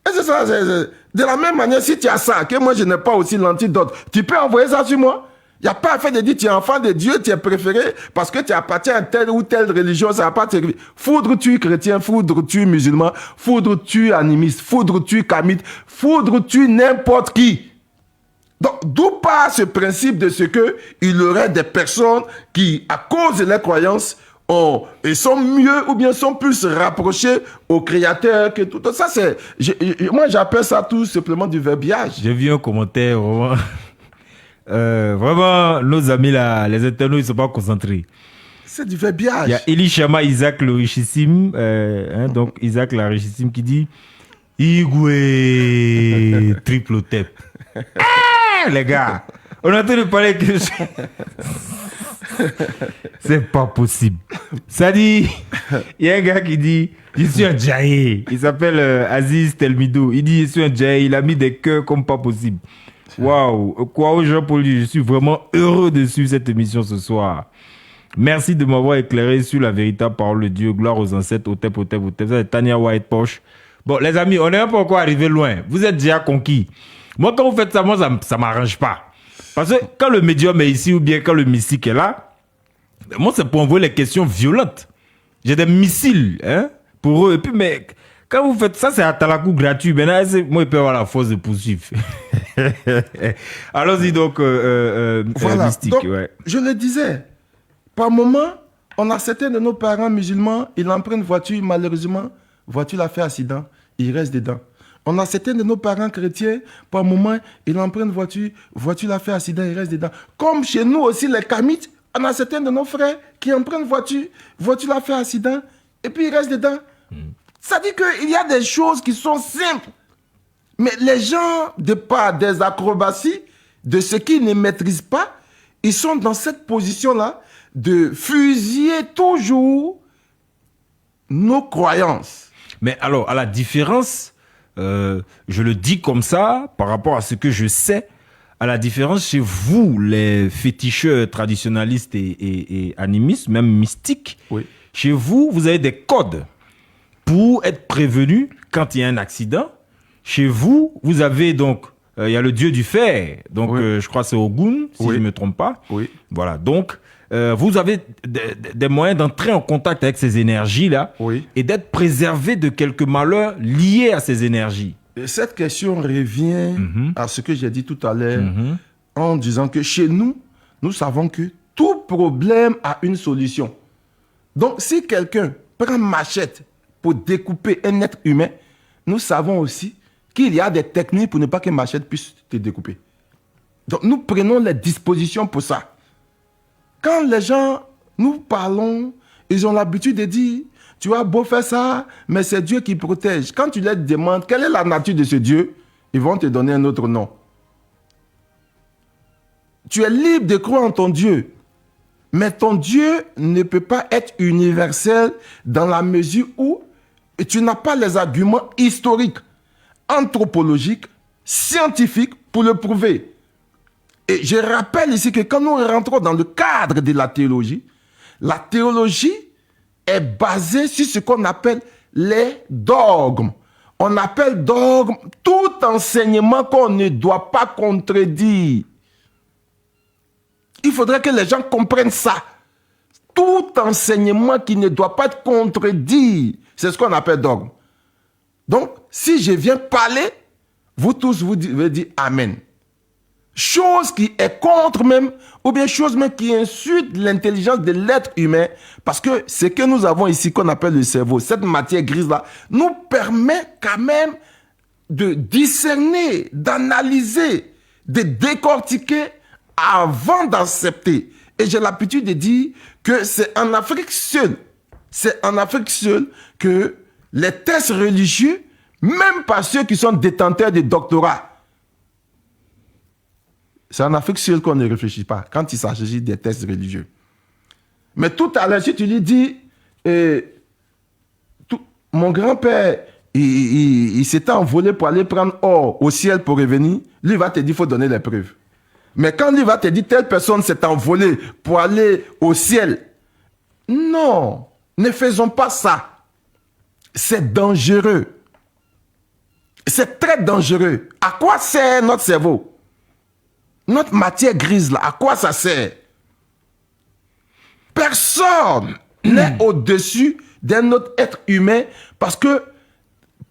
Et c'est ça, de la même manière, si tu as ça, que moi je n'ai pas aussi l'antidote, tu peux envoyer ça sur moi. Il n'y a pas à faire de dire tu es enfant de Dieu, tu es préféré parce que tu appartiens à telle ou telle religion, ça va pas te servir. Foudre tu chrétien, foudre tu musulman, foudre tu animiste, foudre tu kamite, foudre tu n'importe qui. Donc, d'où part ce principe de ce que il y aurait des personnes qui, à cause de leurs croyances, sont mieux ou bien sont plus rapprochés au créateur que tout ça. Moi, j'appelle ça tout simplement du verbiage. J'ai vu un commentaire vraiment... vraiment, nos amis là, les internautes, ils ne sont pas concentrés. C'est du verbiage. Il y a Elishama Isaac le richissime, donc Isaac la richissime qui dit Igwe triple tep. Les gars, on a entendu parler que c'est pas possible. Ça dit, il y a un gars qui dit je suis un djaï. Il s'appelle Aziz Telmido. Il dit je suis un djaï. Il a mis des cœurs comme pas possible. Waouh, quoi Jean-Paul, je suis vraiment heureux de suivre cette émission ce soir. Merci de m'avoir éclairé sur la véritable parole de Dieu. Gloire aux ancêtres, au tep. Ça, c'est Tania White Poche. Bon, les amis, on n'est pas encore arrivé loin. Vous êtes déjà conquis. Moi, quand vous faites ça, moi, ça ne m'arrange pas. Parce que quand le médium est ici ou bien quand le mystique est là, moi, c'est pour envoyer les questions violentes. J'ai des missiles pour eux. Et puis, mais Quand vous faites ça, c'est à Talakou gratuit. Maintenant, moi, il peut avoir la force de poursuivre. Allons-y donc, Voilà. mystique. Donc, Ouais. je le disais, par moment, on a certains de nos parents musulmans, ils empruntent voiture, malheureusement, voiture l'a fait accident, il reste dedans. On a certains de nos parents chrétiens, par moment, ils empruntent voiture, voiture l'a fait accident, il reste dedans. Comme chez nous aussi, les Kamites, on a certains de nos frères qui empruntent voiture, voiture l'a fait accident, et puis il reste dedans. Ça dit qu'il y a des choses qui sont simples. Mais les gens, de par des acrobaties, de ce qu'ils ne maîtrisent pas, ils sont dans cette position-là de fusiller toujours nos croyances. Mais alors, à la différence, je le dis comme ça, par rapport à ce que je sais, à la différence chez vous, les féticheurs traditionnalistes et animistes, même mystiques, Oui. chez vous, vous avez des codes pour être prévenu quand il y a un accident. Chez vous, vous avez donc, il y a le dieu du fer, donc Oui. je crois que c'est Ogun, si Oui. je ne me trompe pas. Oui. Voilà, donc vous avez des moyens d'entrer en contact avec ces énergies-là Oui. et d'être préservé de quelques malheurs liés à ces énergies. Et cette question revient à ce que j'ai dit tout à l'heure en disant que chez nous, nous savons que tout problème a une solution. Donc, si quelqu'un prend machette pour découper un être humain, nous savons aussi qu'il y a des techniques pour ne pas qu'une machette puisse te découper. Donc, nous prenons les dispositions pour ça. Quand les gens nous parlons, ils ont l'habitude de dire, tu as beau faire ça, mais c'est Dieu qui protège. Quand tu leur demandes quelle est la nature de ce Dieu, ils vont te donner un autre nom. Tu es libre de croire en ton Dieu, mais ton Dieu ne peut pas être universel dans la mesure où tu n'as pas les arguments historiques, anthropologiques, scientifiques pour le prouver. Et je rappelle ici que quand nous rentrons dans le cadre de la théologie est basée sur ce qu'on appelle les dogmes. On appelle dogme tout enseignement qu'on ne doit pas contredire. Il faudrait que les gens comprennent ça. Tout enseignement qui ne doit pas être contredit, c'est ce qu'on appelle dogme. Donc, si je viens parler, vous tous vous devez dire Amen. Chose qui est contre même, ou bien chose même qui insulte l'intelligence de l'être humain, parce que ce que nous avons ici qu'on appelle le cerveau, cette matière grise-là, nous permet quand même de discerner, d'analyser, de décortiquer avant d'accepter. Et j'ai l'habitude de dire que c'est en Afrique seule que les tests religieux, même par ceux qui sont détenteurs de doctorats, c'est en Afrique seule qu'on ne réfléchit pas quand il s'agit des tests religieux. Mais tout à l'heure, si tu lui dis, mon grand-père, il s'était envolé pour aller prendre or au ciel pour revenir, lui va te dire, il faut donner les preuves. Mais quand lui va te dire, telle personne s'est envolée pour aller au ciel, non, ne faisons pas ça. C'est dangereux. C'est très dangereux. À quoi sert notre cerveau? Notre matière grise, là, à quoi ça sert? Personne n'est au-dessus d'un autre être humain parce que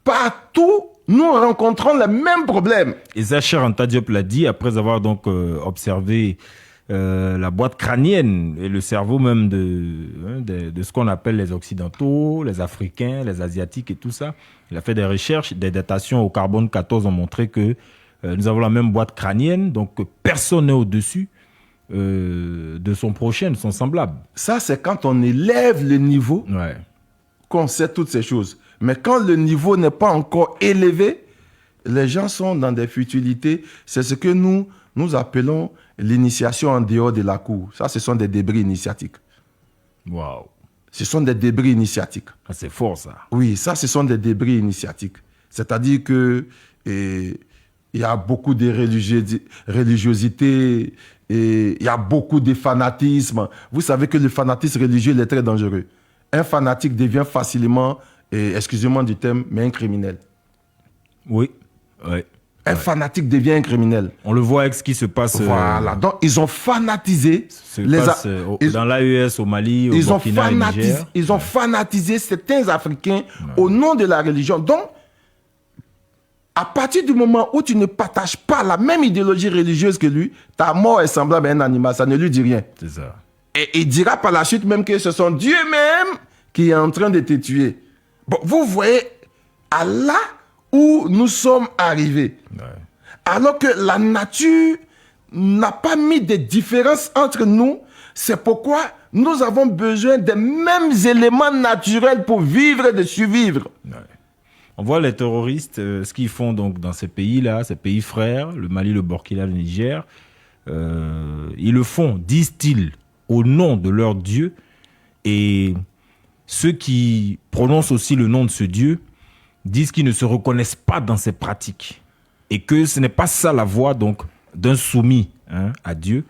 partout, nous rencontrons les mêmes problèmes. Et Zacher Anta Diop l'a dit après avoir donc observé la boîte crânienne et le cerveau même de ce qu'on appelle les Occidentaux, les Africains, les Asiatiques et tout ça. Il a fait des recherches, des datations au carbone 14 ont montré que nous avons la même boîte crânienne, donc personne n'est au-dessus de son prochain, de son semblable. Ça, c'est quand on élève le niveau Ouais. qu'on sait toutes ces choses. Mais quand le niveau n'est pas encore élevé, les gens sont dans des futilités. C'est ce que nous appelons l'initiation en dehors de la cour. Ça, ce sont des débris initiatiques. Waouh. Ce sont des débris initiatiques. Ah, c'est fort, ça. Oui, ça, ce sont des débris initiatiques. C'est-à-dire que il y a beaucoup de religiosité, et il y a beaucoup de fanatisme. Vous savez que le fanatisme religieux il est très dangereux. Un fanatique devient facilement, excusez-moi du terme, mais un criminel. Oui. Ouais. Un fanatique devient un criminel. On le voit avec ce qui se passe. Voilà. Donc, ils ont fanatisé dans l'AES au Mali, au Burkina et Niger. Ils ont fanatisé certains Africains au nom de la religion. Donc, à partir du moment où tu ne partages pas la même idéologie religieuse que lui, ta mort est semblable à un animal. Ça ne lui dit rien. C'est ça. Et il dira par la suite même que ce sont Dieu même qui est en train de te tuer. Bon, vous voyez, à là où nous sommes arrivés. Ouais. Alors que la nature n'a pas mis de différence entre nous, c'est pourquoi nous avons besoin des mêmes éléments naturels pour vivre et de survivre. Ouais. On voit les terroristes, ce qu'ils font donc dans ces pays-là, ces pays frères, le Mali, le Burkina, le Niger. Ils le font, disent-ils, au nom de leur Dieu. Et ceux qui prononcent aussi le nom de ce Dieu disent qu'ils ne se reconnaissent pas dans ces pratiques et que ce n'est pas ça la voie donc d'un soumis à Dieu.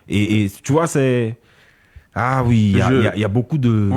Et tu vois, c'est... Ah oui, il y a beaucoup de,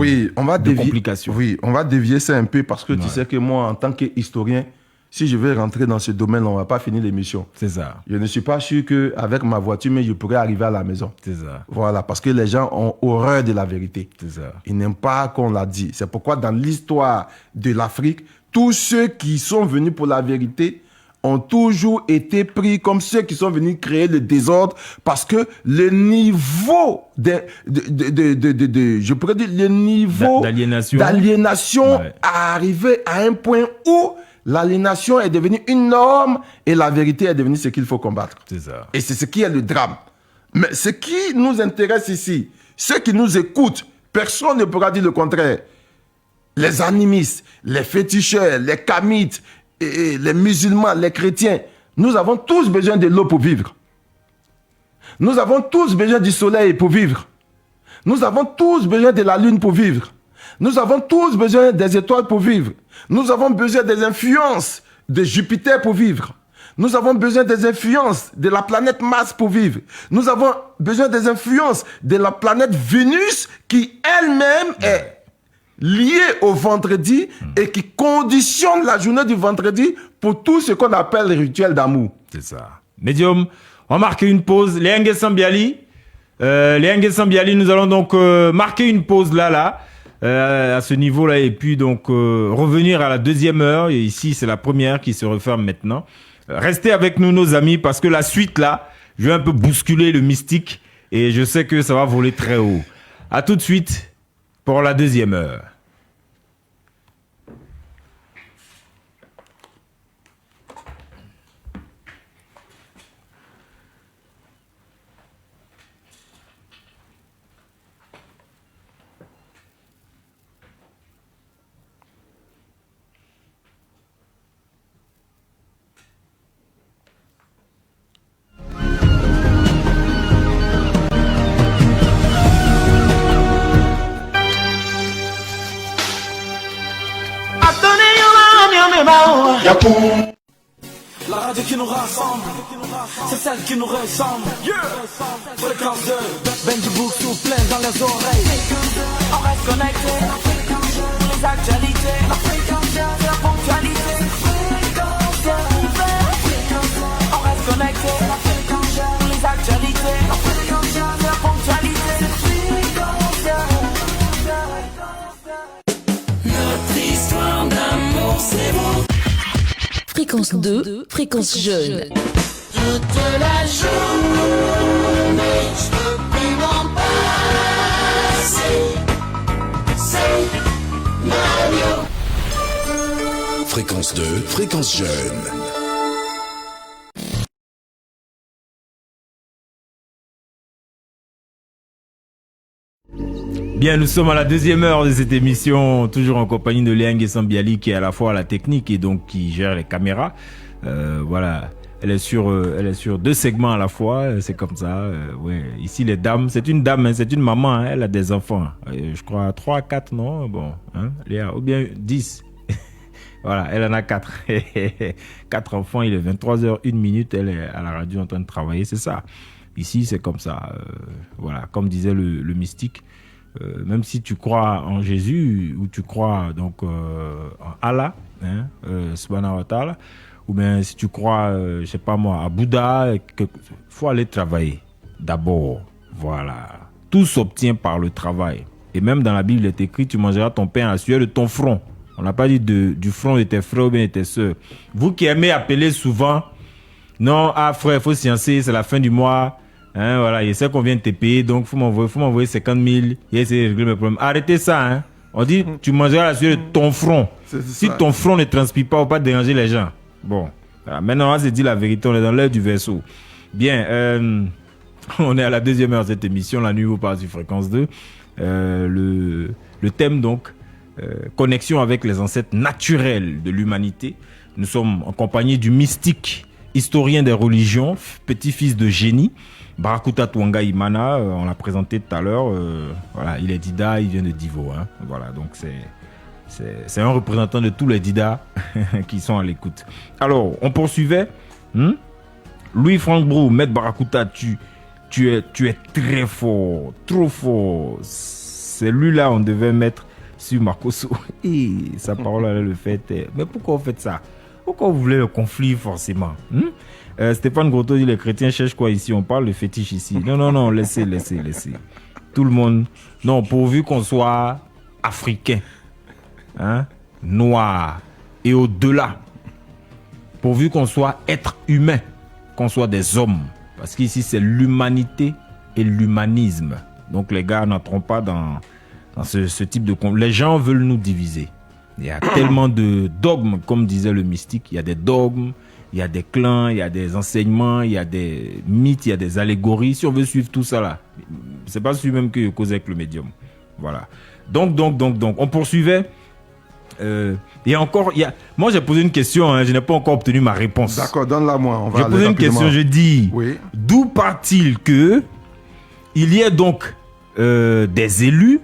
complications. Oui, on va dévier ça un peu parce que tu sais que moi, en tant qu'historien, si je vais rentrer dans ce domaine, on ne va pas finir l'émission. C'est ça. Je ne suis pas sûr qu'avec ma voiture, mais je pourrais arriver à la maison. C'est ça. Voilà, parce que les gens ont horreur de la vérité. C'est ça. Ils n'aiment pas qu'on l'a dit. C'est pourquoi dans l'histoire de l'Afrique, tous ceux qui sont venus pour la vérité ont toujours été pris comme ceux qui sont venus créer le désordre parce que le niveau je pourrais dire le niveau d'aliénation a arrivé à un point où l'aliénation est devenue une norme et la vérité est devenue ce qu'il faut combattre. C'est ça. Et c'est ce qui est le drame. Mais ce qui nous intéresse ici, ceux qui nous écoutent, personne ne pourra dire le contraire. Les animistes, les féticheurs, les kamites, et les musulmans, les chrétiens, nous avons tous besoin de l'eau pour vivre. Nous avons tous besoin du soleil pour vivre. Nous avons tous besoin de la lune pour vivre. Nous avons tous besoin des étoiles pour vivre. Nous avons besoin des influences de Jupiter pour vivre. Nous avons besoin des influences de la planète Mars pour vivre. Nous avons besoin des influences de la planète Vénus qui elle-même est lié au vendredi et qui conditionne la journée du vendredi pour tout ce qu'on appelle le rituel d'amour. C'est ça. Médium, on va marquer une pause. Léangué Sambiali, nous allons donc marquer une pause là, à ce niveau-là, et puis donc revenir à la deuxième heure. Et ici, c'est la première qui se referme maintenant. Restez avec nous, nos amis, parce que la suite là, je vais un peu bousculer le mystique et je sais que ça va voler très haut. À tout de suite pour la deuxième heure. La radio qui nous rassemble, c'est celle qui nous ressemble. Fréquence 2, Benji Bouksou plein dans les oreilles. On reste connecté, les actualités, la ponctualité. On reste connecté, les actualités, la ponctualité. Notre histoire d'amour, c'est bon. Fréquence 2, fréquence jeune. Toute la journée, je peux plus m'en passer. C'est Mario. Fréquence 2, fréquence jeune. Bien, nous sommes à la deuxième heure de cette émission, toujours en compagnie de Léangué Sambiali qui est à la fois à la technique et donc qui gère les caméras. Voilà, elle est sur deux segments à la fois, c'est comme ça. Ouais. Ici les dames, c'est une dame, hein, c'est une maman, hein, elle a des enfants. Je crois 3, 4, non, bon, hein, Léa, ou bien 10. Voilà, elle en a 4. 4 enfants, il est 23h01, elle est à la radio en train de travailler, c'est ça. Ici, c'est comme ça. Voilà, comme disait le mystique. Même si tu crois en Jésus ou tu crois donc en Allah, hein, subhanahu wa ta'ala, ou bien si tu crois, je sais pas moi, à Bouddha, faut aller travailler d'abord. Voilà. Tout s'obtient par le travail. Et même dans la Bible, il est écrit, tu mangeras ton pain à la sueur de ton front. On n'a pas dit du front de tes frères ou bien de tes soeurs. Vous qui aimez appeler souvent, non, ah frère, il faut sciencer, c'est la fin du mois. Hein, voilà, il sait qu'on vient de te payer, donc il faut m'envoyer 50 000 et essayer de régler mes problèmes. Arrêtez ça, hein. On dit, tu mangeras la sueur de ton front. Si ton front ne transpire pas, on ne va pas déranger les gens. Bon, voilà. Maintenant, on va se dire la vérité, on est dans l'heure du verseau. Bien, on est à la deuxième heure de cette émission, la nuit vous parle sur Fréquence 2. Le thème, donc, connexion avec les ancêtres naturels de l'humanité. Nous sommes en compagnie du mystique, historien des religions, petit-fils de génie, Barakuta Twanga Imana, on l'a présenté tout à l'heure. Voilà, il est Dida, il vient de Divo. Hein. Voilà, donc c'est un représentant de tous les Dida qui sont à l'écoute. Alors, on poursuivait. Louis-Franck Brou, Maître Barakuta, tu es très fort, trop fort. C'est lui-là, on devait mettre sur Marcoso. Et sa parole allait le faire taire. Mais pourquoi vous faites ça? Pourquoi vous voulez le conflit forcément? Stéphane Grotto dit les chrétiens cherchent quoi ici? On parle de fétiche ici. Non, laissez. Tout le monde. Non, pourvu qu'on soit africain, hein, noir et au-delà. Pourvu qu'on soit être humain, qu'on soit des hommes. Parce qu'ici, c'est l'humanité et l'humanisme. Donc les gars n'entrons pas dans ce type de... Les gens veulent nous diviser. Il y a tellement de dogmes, comme disait le mystique. Il y a des dogmes, il y a des clans, il y a des enseignements, il y a des mythes, il y a des allégories. Si on veut suivre tout ça là, c'est pas celui même que je cause avec le médium. Voilà. Donc, on poursuivait. Et encore, moi j'ai posé une question, hein, je n'ai pas encore obtenu ma réponse. D'accord, donne-la moi. On va j'ai posé une question, je dis, oui. D'où part-il que il y ait donc des élus,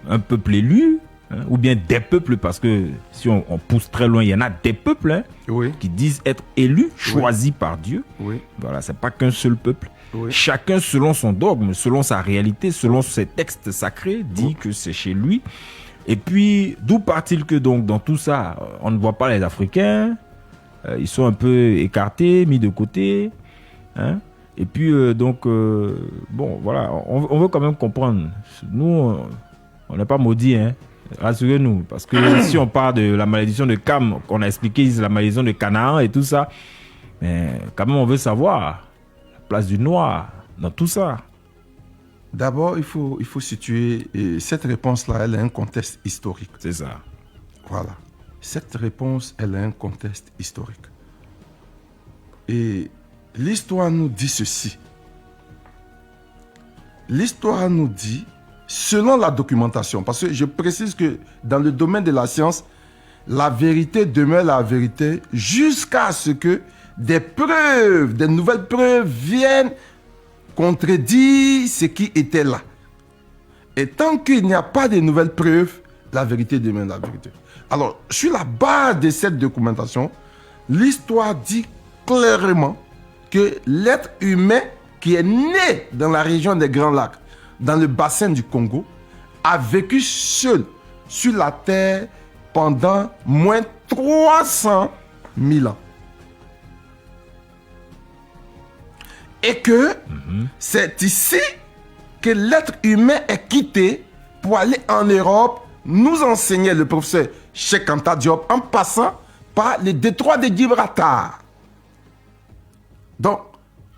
un peuple élu, hein, ou bien des peuples, parce que si on pousse très loin, il y en a des peuples, hein, oui, qui disent être élus, choisis par Dieu. Oui. Voilà, c'est pas qu'un seul peuple. Oui. Chacun selon son dogme, selon sa réalité, selon ses textes sacrés, dit que c'est chez lui. Et puis, d'où part-il que donc dans tout ça, on ne voit pas les Africains, ils sont un peu écartés, mis de côté, hein? Et puis, bon, voilà, on veut quand même comprendre. Nous, on n'est pas maudits, hein? Rassurez-nous, parce que si on parle de la malédiction de Cam, qu'on a expliqué, c'est la malédiction de Canaan et tout ça, mais quand même, on veut savoir la place du noir dans tout ça. D'abord, il faut situer, et cette réponse-là, elle a un contexte historique. C'est ça. Voilà. Cette réponse, elle a un contexte historique. Et l'histoire nous dit ceci. L'histoire nous dit, selon la documentation, parce que je précise que dans le domaine de la science, la vérité demeure la vérité jusqu'à ce que des preuves, des nouvelles preuves viennent contredire ce qui était là. Et tant qu'il n'y a pas de nouvelles preuves, la vérité demeure la vérité. Alors, sur la base de cette documentation, l'histoire dit clairement que l'être humain qui est né dans la région des Grands Lacs, dans le bassin du Congo, a vécu seul sur la terre pendant moins 300 000 ans. Et que c'est ici que l'être humain est quitté pour aller en Europe, nous enseignait le professeur Cheikh Anta Diop, en passant par le détroit de Gibraltar. Donc,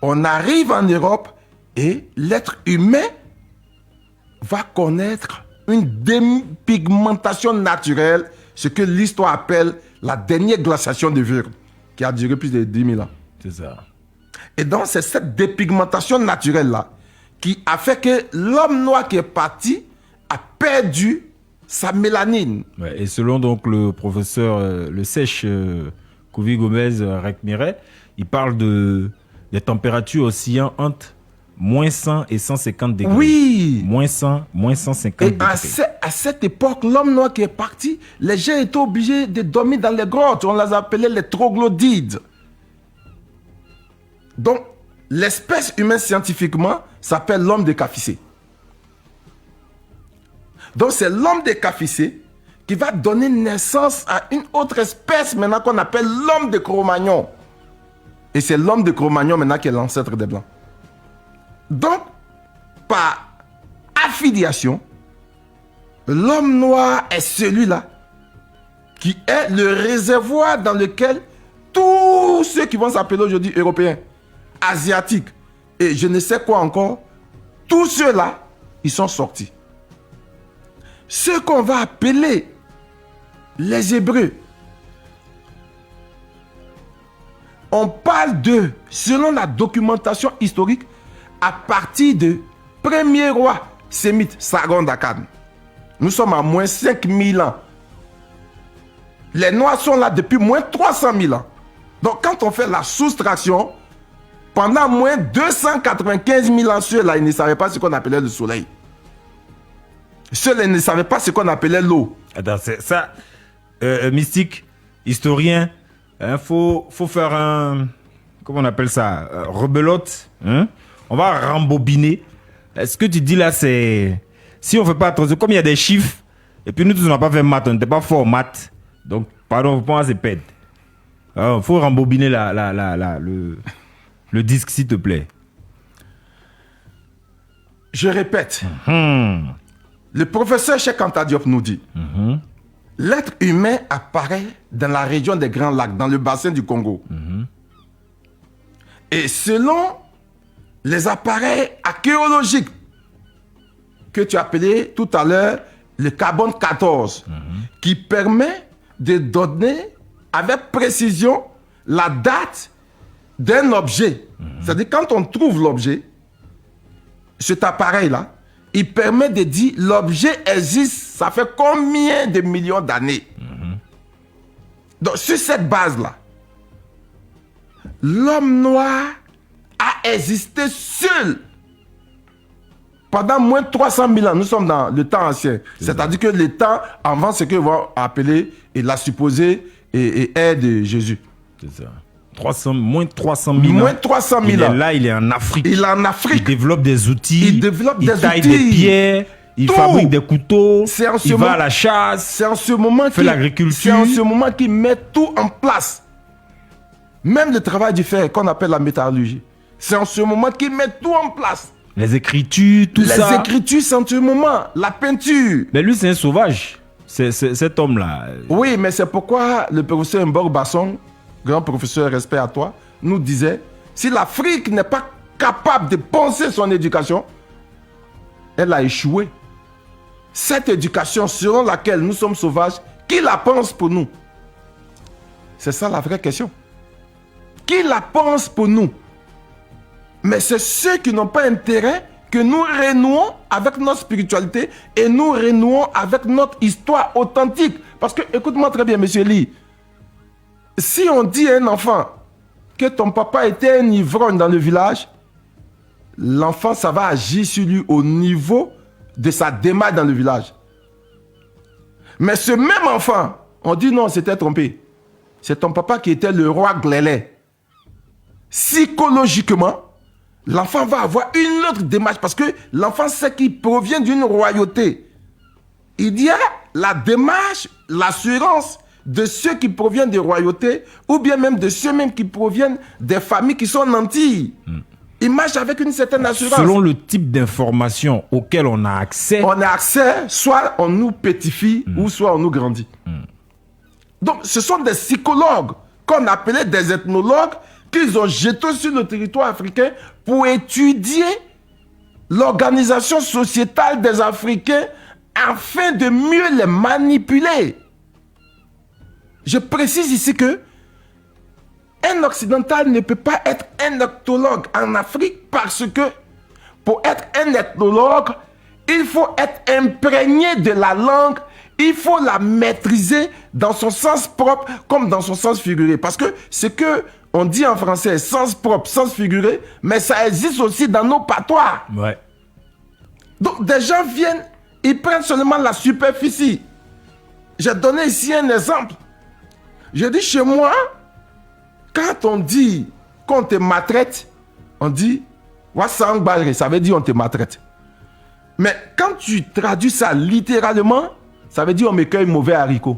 on arrive en Europe et l'être humain va connaître une dépigmentation naturelle, ce que l'histoire appelle la dernière glaciation de Würm, qui a duré plus de 10 000 ans. C'est ça. Et donc, c'est cette dépigmentation naturelle-là qui a fait que l'homme noir qui est parti a perdu sa mélanine. Ouais, et selon donc le professeur, le sèche Kouvi Gomez Rekmire, il parle des températures oscillant entre moins 100 et 150 degrés. Oui. Moins 100, moins 150 et degrés. À cette époque, l'homme noir qui est parti, les gens étaient obligés de dormir dans les grottes. On les appelait les troglodytes. Donc, l'espèce humaine scientifiquement s'appelle l'homme de Cafissé. Donc, c'est l'homme de Cafissé qui va donner naissance à une autre espèce maintenant qu'on appelle l'homme de Cro-Magnon. Et c'est l'homme de Cro-Magnon maintenant qui est l'ancêtre des Blancs. Donc, par affiliation, l'homme noir est celui-là qui est le réservoir dans lequel tous ceux qui vont s'appeler aujourd'hui européens, asiatiques et je ne sais quoi encore, tous ceux-là, ils sont sortis. Ceux qu'on va appeler les Hébreux, on parle d'eux, selon la documentation historique, à partir de premier roi sémite, Sargon d'Akkad. Nous sommes à moins 5000 ans. Les Noirs sont là depuis moins 300 000 ans. Donc quand on fait la soustraction, pendant moins 295 000 ans, ceux-là, ils ne savaient pas ce qu'on appelait le soleil. Ceux-là, ils ne savaient pas ce qu'on appelait l'eau. Attends, c'est ça, mystique, historien, faut faire un, comment on appelle ça, rebelote, hein? On va rembobiner. Ce que tu dis là, c'est, si on ne fait pas attention, comme il y a des chiffres, et puis nous tous on n'a pas fait maths, on n'était pas fort en maths, donc pardon, pour moi c'est pète. Il faut rembobiner le disque s'il te plaît. Je répète, le professeur Cheikh Anta Diop nous dit, l'être humain apparaît dans la région des Grands Lacs, dans le bassin du Congo. Et selon les appareils archéologiques que tu as appelé tout à l'heure le carbone 14, qui permet de donner avec précision la date d'un objet. C'est-à-dire quand on trouve l'objet, cet appareil-là, il permet de dire l'objet existe, ça fait combien de millions d'années. Donc sur cette base-là, l'homme noir a existé seul pendant moins de 300 000 ans. Nous sommes dans le temps ancien. C'est-à-dire que le temps avant ce que vont appeler et la supposée et ère de Jésus. C'est ça. Moins de 300 000 ans. Moins de 300 000 ans. Il est là, il est en Afrique. Il est en Afrique. Il développe des outils. Il développe des taille outils. des pierres. Il Tout. fabrique des couteaux. Il va à la chasse. C'est en ce moment fait l'agriculture. C'est en ce moment qu'il met tout en place. Même le travail du fer qu'on appelle la métallurgie. C'est en ce moment qu'il met tout en place. Les écritures, tout ça. Les écritures, c'est en ce moment. La peinture. Mais lui, c'est un sauvage. Cet homme-là. Oui, mais c'est pourquoi le professeur Mbor Basson, grand professeur, respect à toi, nous disait, si l'Afrique n'est pas capable de penser son éducation, elle a échoué. Cette éducation selon laquelle nous sommes sauvages, qui la pense pour nous? C'est ça la vraie question. Qui la pense pour nous? Mais c'est ceux qui n'ont pas intérêt que nous renouons avec notre spiritualité et nous renouons avec notre histoire authentique. Parce que, écoute-moi très bien, monsieur Lee, si on dit à un enfant que ton papa était un ivrogne dans le village, l'enfant, ça va agir sur lui au niveau de sa démarche dans le village. Mais ce même enfant, on dit non, c'était trompé. C'est ton papa qui était le roi Glélé. Psychologiquement, l'enfant va avoir une autre démarche parce que l'enfant sait qu'il provient d'une royauté. Il y a la démarche, l'assurance de ceux qui proviennent des royautés ou bien même de ceux même qui proviennent des familles qui sont nantis. Il marche avec une certaine assurance. Selon le type d'information auquel on a accès. On a accès, soit on nous pétifie ou soit on nous grandit. Donc ce sont des psychologues qu'on appelait des ethnologues qu'ils ont jetés sur le territoire africain pour étudier l'organisation sociétale des Africains afin de mieux les manipuler. Je précise ici que un occidental ne peut pas être un ethnologue en Afrique parce que pour être un ethnologue, il faut être imprégné de la langue, il faut la maîtriser dans son sens propre comme dans son sens figuré. Parce que ce que on dit en français sens propre, sens figuré, mais ça existe aussi dans nos patois. Ouais. Donc des gens viennent, ils prennent seulement la superficie. J'ai donné ici un exemple. Je dis chez moi, quand on dit qu'on te maltraite, on dit ça veut dire on te maltraite. Mais quand tu traduis ça littéralement, Ça veut dire on me cueille mauvais haricots.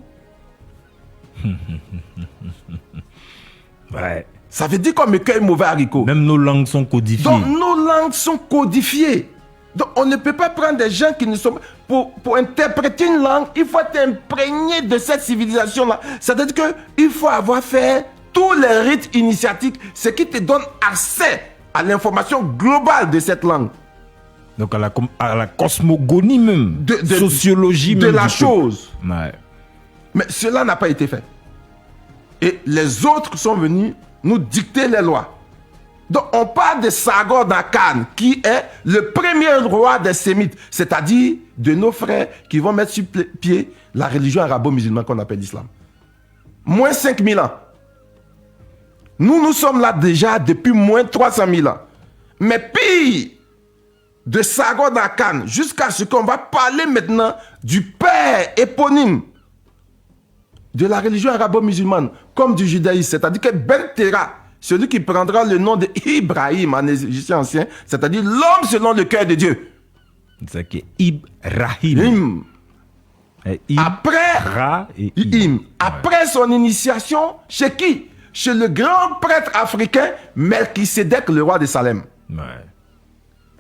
Ouais. Ça veut dire qu'on me cueille mauvais haricots. Même nos langues sont codifiées. Donc nos langues sont codifiées. Donc on ne peut pas prendre des gens qui ne sont pas... Pour interpréter une langue, il faut être imprégné de cette civilisation-là. C'est-à-dire qu'il faut avoir fait tous les rites initiatiques, ce qui te donne accès à l'information globale de cette langue. Donc à la cosmogonie même, sociologie de même la du chose. peuple. Ouais. Mais cela n'a pas été fait. Et les autres sont venus nous dicter les lois. Donc on parle de Sargon d'Akan, qui est le premier roi des Sémites, c'est-à-dire de nos frères qui vont mettre sur pied la religion arabo-musulmane qu'on appelle l'islam. Moins 5000 ans. Nous sommes là déjà depuis moins 300 000 ans. Mais pire, de Sargon d'Akan jusqu'à ce qu'on va parler maintenant du père éponyme de la religion arabo-musulmane comme du judaïsme, c'est-à-dire que Ben Terah, celui qui prendra le nom d'Ibrahim en égyptien ancien, c'est-à-dire l'homme selon le cœur de Dieu. C'est qui Ibrahim. Après son initiation, chez qui? Chez le grand prêtre africain Melchisédek, le roi de Salem. Ouais.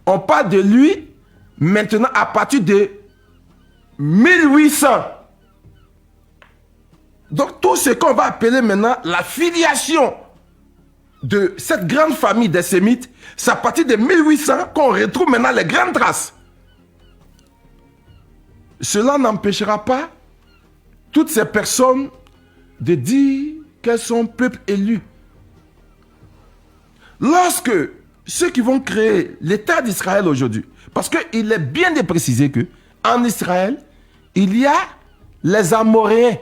On parle de lui maintenant à partir de 1800. Donc tout ce qu'on va appeler maintenant la filiation de cette grande famille des Sémites, c'est à partir de 1800 qu'on retrouve maintenant les grandes traces. Cela n'empêchera pas toutes ces personnes de dire qu'elles sont peuple élu. Lorsque ceux qui vont créer l'État d'Israël aujourd'hui, parce qu'il est bien de préciser que en Israël, il y a les Amoréens.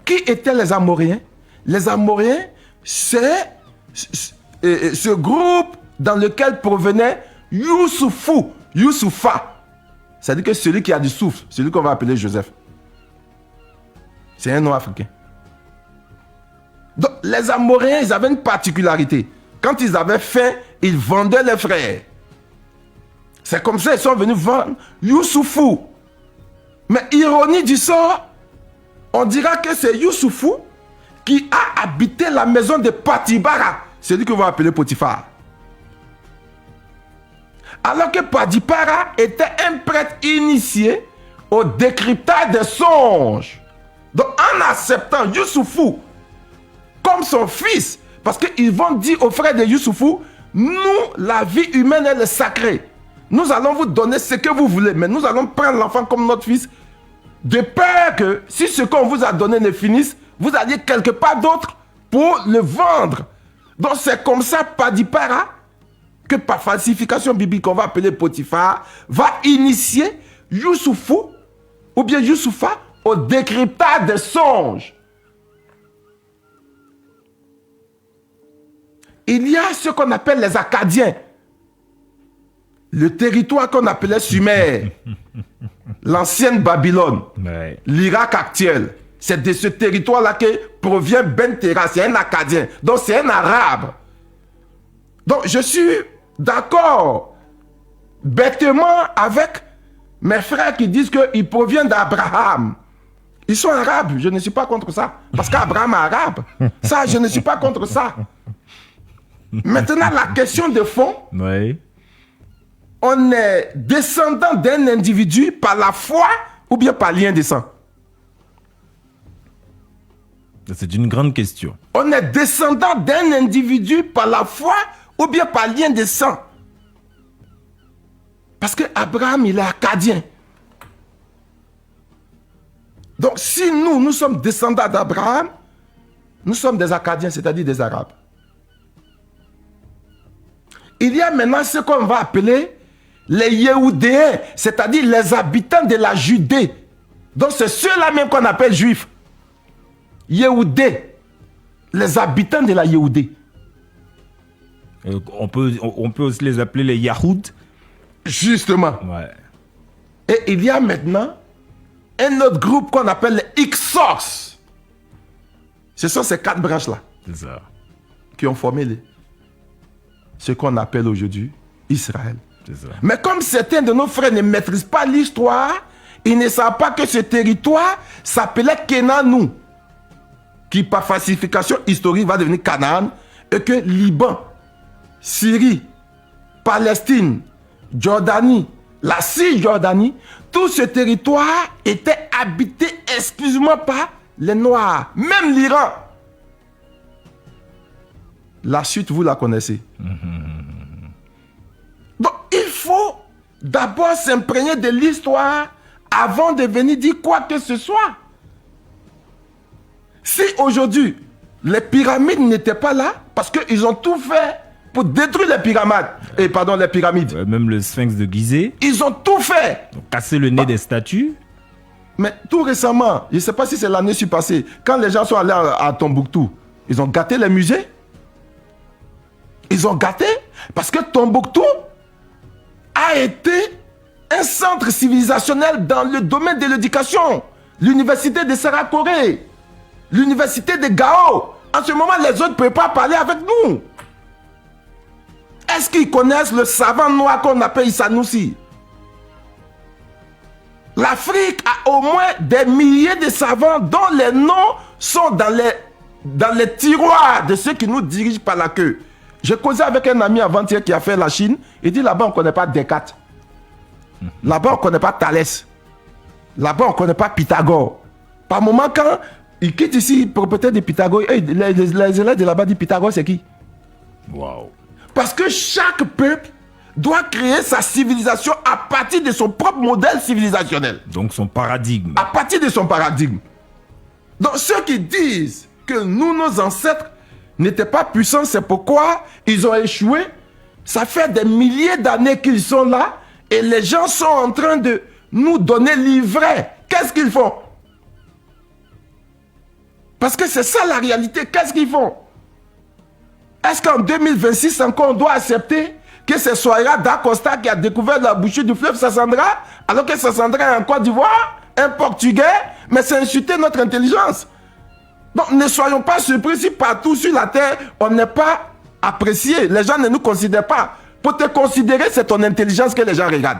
Qui étaient les Amoréens? Les Amoréens, c'est ce groupe dans lequel provenait Youssoufa. C'est-à-dire que celui qui a du souffle, celui qu'on va appeler Joseph. C'est un nom africain. Donc, les Amoréens, ils avaient une particularité. Quand ils avaient faim, ils vendaient les frères. C'est comme ça qu'ils sont venus vendre Youssoufou. Mais ironie du sort, on dira que c'est Youssoufou qui a habité la maison de Patibara, celui que vous appelez Potiphar. Alors que Patibara était un prêtre initié au décryptage des songes. Donc en acceptant Youssoufou comme son fils, parce qu'ils vont dire aux frères de Youssoufou, nous, la vie humaine, elle est sacrée. Nous allons vous donner ce que vous voulez, mais nous allons prendre l'enfant comme notre fils, de peur que si ce qu'on vous a donné ne finisse, vous alliez quelque part d'autre pour le vendre. Donc c'est comme ça, Patibara, que par falsification biblique, on va appeler Potiphar, va initier Youssoufou, ou bien Youssoufa, au décryptage des songes. Il y a ce qu'on appelle les Akkadiens. Le territoire qu'on appelait Sumer, l'ancienne Babylone, Ouais. l'Irak actuel. C'est de ce territoire-là que provient Ben Terah. C'est un Akkadien. Donc c'est un Arabe. Donc je suis d'accord bêtement avec mes frères qui disent qu'il provient d'Abraham. Ils sont arabes. Je ne suis pas contre ça. Parce qu'Abraham est arabe. Ça, je ne suis pas contre ça. Maintenant, la question de fond, Ouais. on est descendant d'un individu par la foi ou bien par lien de sang? C'est une grande question. On est descendant d'un individu par la foi ou bien par lien de sang? Parce que Abraham, il est akkadien. Donc, si nous sommes descendants d'Abraham, nous sommes des Akkadiens, c'est-à-dire des Arabes. Il y a maintenant ce qu'on va appeler les Yéhoudéens, c'est-à-dire les habitants de la Judée. Donc, c'est ceux-là même qu'on appelle juifs. Yéhoudés, les habitants de la Yéhoudée. On peut aussi les appeler les Yahoud. Justement. Ouais. Et il y a maintenant un autre groupe qu'on appelle les Hyksos. Ce sont ces 4 branches-là C'est ça. qui ont formé ce qu'on appelle aujourd'hui Israël. C'est ça. Mais comme certains de nos frères ne maîtrisent pas l'histoire, ils ne savent pas que ce territoire s'appelait Kenanou, qui par falsification historique va devenir Canaan, et que Liban, Syrie, Palestine, Jordanie, la Cisjordanie, tout ce territoire était habité exclusivement par les Noirs, même l'Iran. La suite, vous la connaissez. Donc, il faut d'abord s'imprégner de l'histoire avant de venir dire quoi que ce soit. Si aujourd'hui, les pyramides n'étaient pas là, parce qu'ils ont tout fait pour détruire les pyramides. Les pyramides. Ouais, même le sphinx de Gizeh. Ils ont tout fait. Donc, casser le nez des statues. Mais tout récemment, je ne sais pas si c'est l'année passée, quand les gens sont allés à Tombouctou, ils ont gâté les musées. Ils ont gâté parce que Tombouctou a été un centre civilisationnel dans le domaine de l'éducation. L'université de Sérakoré, l'université de Gao. En ce moment, les autres ne peuvent pas parler avec nous. Est-ce qu'ils connaissent le savant noir qu'on appelle Issa Noussi? L'Afrique a au moins des milliers de savants dont les noms sont dans les tiroirs de ceux qui nous dirigent par la queue. J'ai causé avec un ami avant-hier qui a fait la Chine. Il dit là-bas on ne connaît pas Descartes. Là-bas on ne connaît pas Thalès. Là-bas on ne connaît pas Pythagore. Par moment quand il quitte ici pour peut-être des Pythagore, les élèves de là-bas disent Pythagore c'est qui? Waouh. Parce que chaque peuple doit créer sa civilisation à partir de son propre modèle civilisationnel. Donc son paradigme. À partir de son paradigme. Donc ceux qui disent que nous, nos ancêtres, n'étaient pas puissants, c'est pourquoi ils ont échoué. Ça fait des milliers d'années qu'ils sont là et les gens sont en train de nous donner l'ivraie. Qu'est-ce qu'ils font? Parce que c'est ça la réalité. Qu'est-ce qu'ils font? Est-ce qu'en 2026 encore on doit accepter que c'est Soira d'Acosta qui a découvert la bouchée du fleuve Sassandra, alors que Sassandra est en Côte d'Ivoire, un Portugais, mais c'est insulter notre intelligence. Donc ne soyons pas surpris si partout sur la terre on n'est pas apprécié. Les gens ne nous considèrent pas. Pour te considérer, c'est ton intelligence que les gens regardent.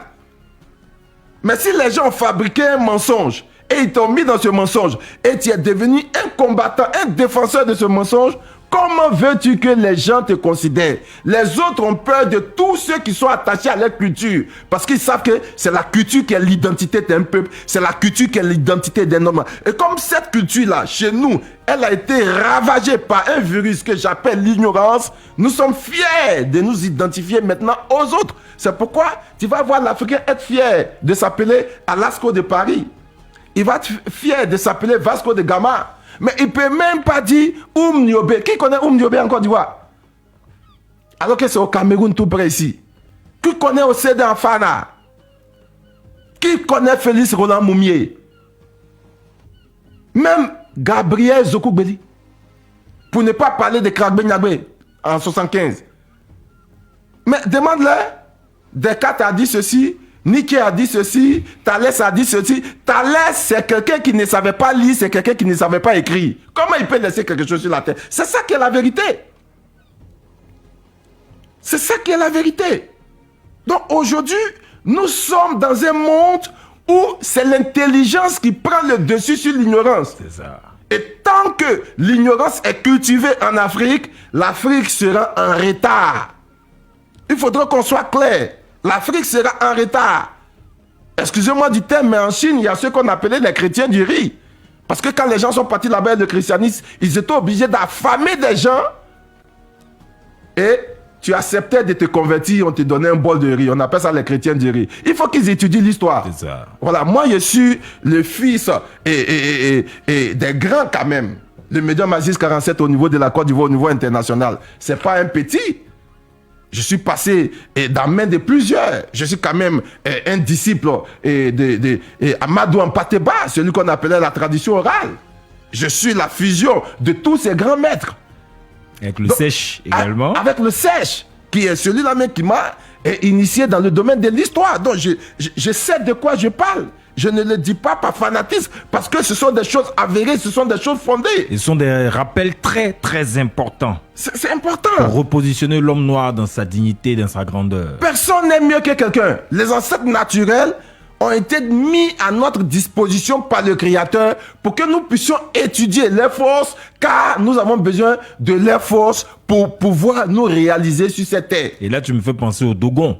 Mais si les gens ont fabriqué un mensonge et ils t'ont mis dans ce mensonge et tu es devenu un combattant, un défenseur de ce mensonge, comment veux-tu que les gens te considèrent? Les autres ont peur de tous ceux qui sont attachés à leur culture. Parce qu'ils savent que c'est la culture qui est l'identité d'un peuple. C'est la culture qui est l'identité d'un homme. Et comme cette culture-là, chez nous, elle a été ravagée par un virus que j'appelle l'ignorance, nous sommes fiers de nous identifier maintenant aux autres. C'est pourquoi tu vas voir l'Africain être fier de s'appeler Alasco de Paris. Il va être fier de s'appeler Vasco de Gama. Mais il ne peut même pas dire Niobe. Qui connaît Niobe en Côte d'Ivoire? Alors que c'est au Cameroun tout près ici. Qui connaît Oseda Fana? Qui connaît Félix Roland Moumier? Même Gabriel Zokoubeli. Pour ne pas parler de Kragbe Nyagbe en 75. Mais demande-leur. Descartes a dit ceci. Nike a dit ceci, Thalès a dit ceci. Thalès, c'est quelqu'un qui ne savait pas lire, c'est quelqu'un qui ne savait pas écrire. Comment il peut laisser quelque chose sur la terre? C'est ça qui est la vérité. C'est ça qui est la vérité. Donc aujourd'hui, nous sommes dans un monde où c'est l'intelligence qui prend le dessus sur l'ignorance. C'est ça. Et tant que l'ignorance est cultivée en Afrique, l'Afrique sera en retard. Il faudra qu'on soit clair. L'Afrique sera en retard. Excusez-moi du terme, mais en Chine, il y a ceux qu'on appelait les chrétiens du riz. Parce que quand les gens sont partis là-bas, le christianisme, ils étaient obligés d'affamer des gens. Et tu acceptais de te convertir, on te donnait un bol de riz. On appelle ça les chrétiens du riz. Il faut qu'ils étudient l'histoire. C'est ça. Voilà, moi je suis le fils et des grands quand même. Le médium Aziz 47 au niveau de la Côte d'Ivoire, au niveau international. C'est pas un petit. Je suis passé dans la main de plusieurs. Je suis quand même un disciple de Amadou Ampateba, celui qu'on appelait la tradition orale. Je suis la fusion de tous ces grands maîtres. Avec le sèche également. Avec le sèche, qui est celui-là même qui m'a initié dans le domaine de l'histoire. Donc je sais de quoi je parle. Je ne le dis pas par fanatisme, parce que ce sont des choses avérées, ce sont des choses fondées. Ce sont des rappels très très importants. C'est important. Pour repositionner l'homme noir dans sa dignité, dans sa grandeur. Personne n'est mieux que quelqu'un. Les ancêtres naturels ont été mis à notre disposition par le Créateur pour que nous puissions étudier les forces, car nous avons besoin de leurs forces pour pouvoir nous réaliser sur cette terre. Et là, tu me fais penser aux Dogons.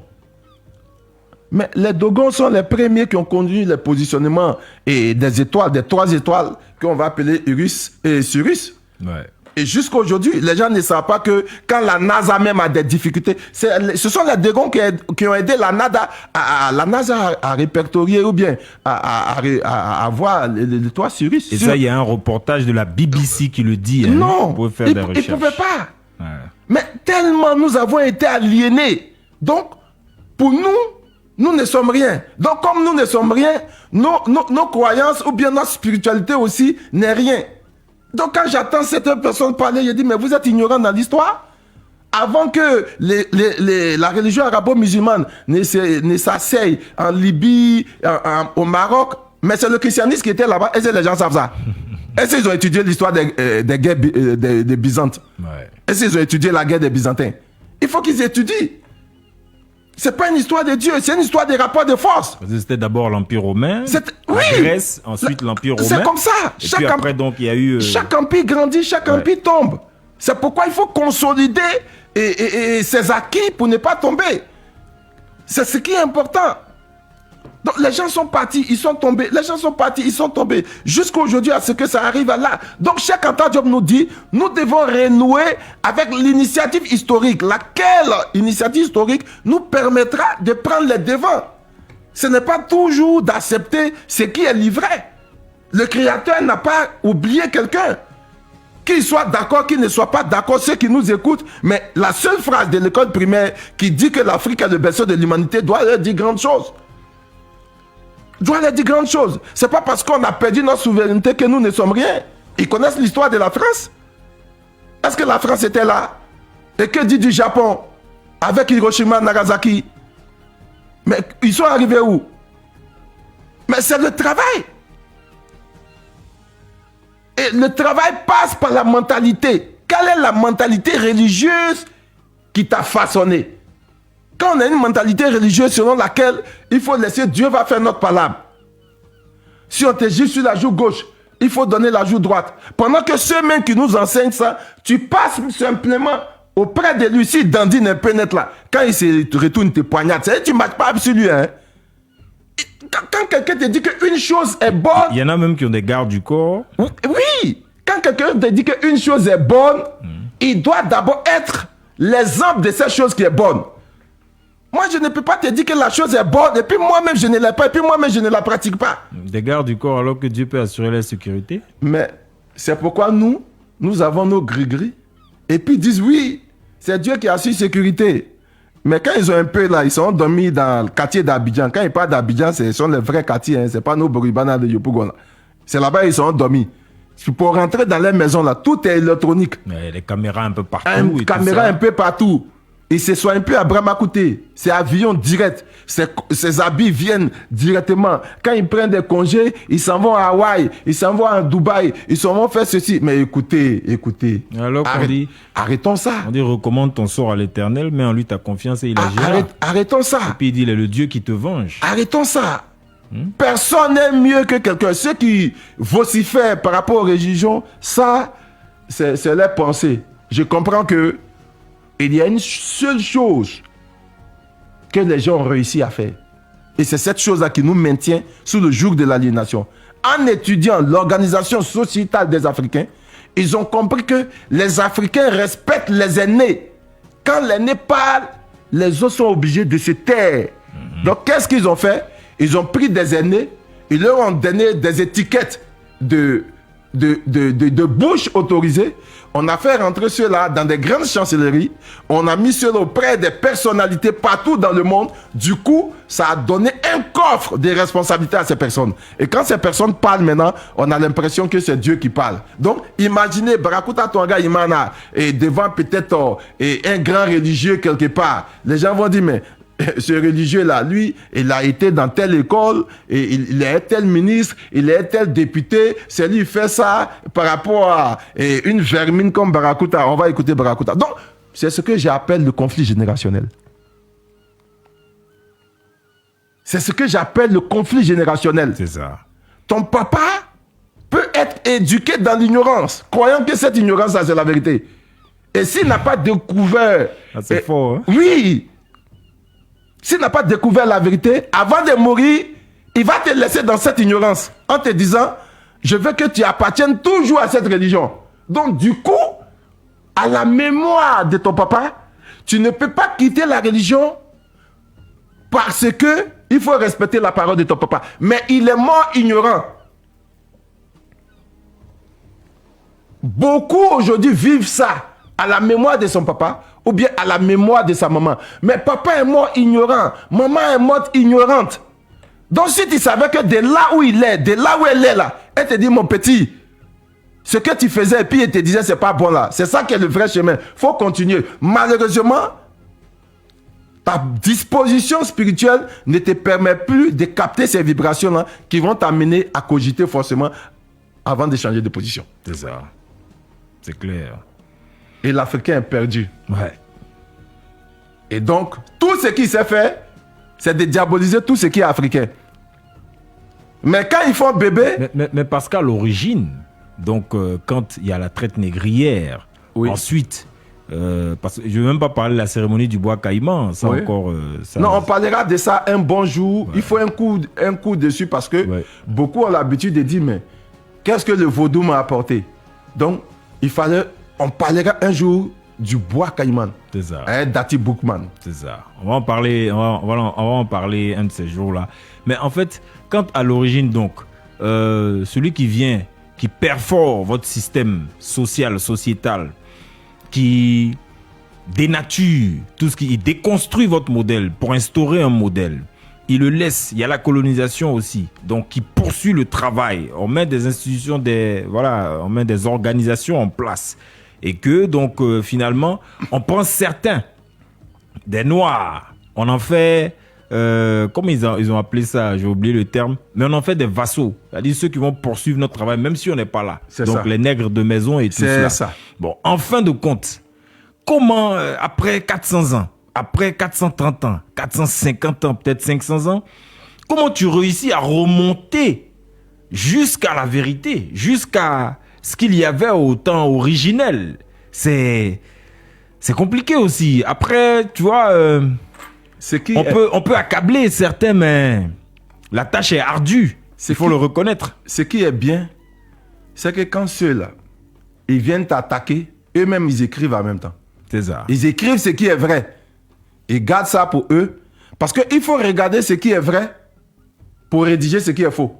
Mais les Dogons sont les premiers qui ont conduit le positionnement et des étoiles, des 3 étoiles qu'on va appeler Urus et Sirius. Ouais. Et jusqu'à aujourd'hui, les gens ne savent pas que quand la NASA même a des difficultés, ce sont les Dogons qui ont aidé la NASA à répertorier ou bien à voir l'étoile Sirius. Et ça, il y a un reportage de la BBC qui le dit. Hein. Non, Vous pouvez faire ils des ne recherches. pouvaient pas. Ouais. Mais tellement nous avons été aliénés. Donc, pour nous ne sommes rien. Donc, comme nous ne sommes rien, nos croyances ou bien notre spiritualité aussi n'est rien. Donc, quand j'entends cette personne parler, je dis, mais vous êtes ignorant dans l'histoire. Avant que la religion arabo-musulmane ne s'asseye en Libye, au Maroc, mais c'est le christianisme qui était là-bas. Est-ce que les gens savent ça? Est-ce qu'ils ont étudié l'histoire des guerres des Byzantes? Ouais. Est-ce qu'ils ont étudié la guerre des Byzantins? Il faut qu'ils étudient. C'est pas une histoire de Dieu, c'est une histoire des rapports de force. C'était d'abord l'Empire romain, oui, la Grèce, ensuite l'Empire romain. C'est comme ça. Et puis après, donc, il y a eu... Chaque empire grandit, chaque empire tombe. C'est pourquoi il faut consolider ses acquis pour ne pas tomber. C'est ce qui est important. Donc les gens sont partis, ils sont tombés. Les gens sont partis, ils sont tombés. Jusqu'à aujourd'hui, à ce que ça arrive à là. Donc Cheikh Anta Diop nous dit, nous devons renouer avec l'initiative historique. Laquelle initiative historique nous permettra de prendre les devants. Ce n'est pas toujours d'accepter ce qui est livré. Le Créateur n'a pas oublié quelqu'un. Qu'il soit d'accord, qu'il ne soit pas d'accord, ceux qui nous écoutent. Mais la seule phrase de l'école primaire qui dit que l'Afrique est le berceau de l'humanité doit leur dire grandes choses. Doit leur dire grandes choses. C'est pas parce qu'on a perdu notre souveraineté que nous ne sommes rien. Ils connaissent l'histoire de la France. Est-ce que la France était là? Et que dit du Japon avec Hiroshima, Nagasaki? Mais ils sont arrivés où? Mais c'est le travail. Et le travail passe par la mentalité. Quelle est la mentalité religieuse qui t'a façonné? Quand on a une mentalité religieuse selon laquelle il faut laisser Dieu va faire notre palabre. Si on te gifle sur la joue gauche, il faut donner la joue droite. Pendant que ceux mêmes qui nous enseignent ça, tu passes simplement auprès de lui. Si dandine un peu net là, quand il se retourne, te poignarde, tu ne marches pas sur lui. Hein? Quand quelqu'un te dit qu'une chose est bonne... Il y en a même qui ont des gardes du corps. Oui, quand quelqu'un te dit qu'une chose est bonne, il doit d'abord être l'exemple de cette chose qui est bonne. Moi, je ne peux pas te dire que la chose est bonne, et puis moi-même, je ne l'ai pas, et puis moi-même, je ne la pratique pas. Des gardes du corps alors que Dieu peut assurer la sécurité. Mais c'est pourquoi nous avons nos gris-gris. Et puis ils disent, oui, c'est Dieu qui assure sécurité. Mais quand ils ont un peu là, ils sont dormis dans le quartier d'Abidjan. Quand ils parlent d'Abidjan, ce sont les vrais quartiers, hein, ce n'est pas nos Boribana de Yopougon. C'est là-bas ils sont dormis. Pour rentrer dans les maisons, là, tout est électronique. Mais les caméras un peu partout. Une caméra un peu partout. Et ce soit un peu à Bramakouté. C'est avion direct. Ces habits viennent directement. Quand ils prennent des congés, ils s'en vont à Hawaï, ils s'en vont à Dubaï, ils s'en vont faire ceci. Mais écoutez. Alors qu'on dit, arrêtons ça. On dit recommande ton sort à l'Éternel, mets en lui ta confiance et il agira. Arrêtons ça. Et puis il dit, il est le Dieu qui te venge. Arrêtons ça. Personne n'est mieux que quelqu'un. Ceux qui vocifèrent par rapport aux religions, ça, c'est leur pensée. Je comprends que il y a une seule chose que les gens ont réussi à faire. Et c'est cette chose-là qui nous maintient sous le joug de l'aliénation. En étudiant l'organisation sociétale des Africains, ils ont compris que les Africains respectent les aînés. Quand l'aîné parle, les autres sont obligés de se taire. Donc, qu'est-ce qu'ils ont fait? Ils ont pris des aînés, ils leur ont donné des étiquettes de bouche autorisées. On a fait rentrer ceux-là dans des grandes chancelleries. On a mis ceux-là auprès des personnalités partout dans le monde. Du coup, ça a donné un coffre de responsabilités à ces personnes. Et quand ces personnes parlent maintenant, on a l'impression que c'est Dieu qui parle. Donc, imaginez Barakuta Tonga Imana et devant peut-être un grand religieux quelque part. Les gens vont dire, mais ce religieux-là, lui, il a été dans telle école, et il est tel ministre, il est tel député, c'est lui qui fait ça par rapport à une vermine comme Barakuta. On va écouter Barakuta. Donc, c'est ce que j'appelle le conflit générationnel. C'est ce que j'appelle le conflit générationnel. C'est ça. Ton papa peut être éduqué dans l'ignorance, croyant que cette ignorance, c'est la vérité. Et s'il n'a pas découvert... C'est fort, hein? Oui. S'il n'a pas découvert la vérité, avant de mourir, il va te laisser dans cette ignorance en te disant, je veux que tu appartiennes toujours à cette religion. Donc, du coup, à la mémoire de ton papa, tu ne peux pas quitter la religion parce que il faut respecter la parole de ton papa. Mais il est mort ignorant. Beaucoup aujourd'hui vivent ça à la mémoire de son papa ou bien à la mémoire de sa maman. Mais papa est mort ignorant, maman est morte ignorante. Donc si tu savais que de là où il est, de là où elle est là, elle te dit mon petit, ce que tu faisais et puis elle te disait c'est pas bon là, c'est ça qui est le vrai chemin, faut continuer. Malheureusement, ta disposition spirituelle ne te permet plus de capter ces vibrations là qui vont t'amener à cogiter forcément avant de changer de position. C'est ça. C'est clair. Et l'Africain est perdu. Ouais. Et donc, tout ce qu'il sait faire, c'est de diaboliser tout ce qui est africain. Mais quand ils font bébé... Mais parce qu'à l'origine, donc quand il y a la traite négrière, oui. Ensuite, parce que je ne veux même pas parler de la cérémonie du bois caïman, ça oui. encore... ça, non, on parlera de ça un bon jour. Ouais. Il faut un coup dessus parce que beaucoup ont l'habitude de dire, mais qu'est-ce que le vaudou m'a apporté? Donc, on parlera un jour du bois caïman. C'est ça. Dati Boukman. C'est ça. On va en parler, on va en parler un de ces jours-là. Mais en fait, quand à l'origine, donc, celui qui vient, qui perfore votre système social, sociétal, qui dénature tout ce qui... Il déconstruit votre modèle pour instaurer un modèle. Il le laisse. Il y a la colonisation aussi. Donc, qui poursuit le travail. On met des institutions, on met des organisations en place. Et que, donc, finalement, on prend certains, des Noirs, on en fait, comment ils ont appelé ça, j'ai oublié le terme, mais on en fait des vassaux. C'est-à-dire ceux qui vont poursuivre notre travail, même si on n'est pas là. C'est donc, ça. Les nègres de maison et tout c'est ça. Ça. Bon, en fin de compte, comment, après 400 ans, après 430 ans, 450 ans, peut-être 500 ans, comment tu réussis à remonter jusqu'à la vérité, jusqu'à ce qu'il y avait au temps originel? C'est compliqué aussi. Après, tu vois, on peut accabler certains, mais la tâche est ardue. Il faut le reconnaître. Ce qui est bien, c'est que quand ceux-là, ils viennent t'attaquer, eux-mêmes, ils écrivent en même temps. C'est ça. Ils écrivent ce qui est vrai. Ils gardent ça pour eux. Parce qu'il faut regarder ce qui est vrai pour rédiger ce qui est faux.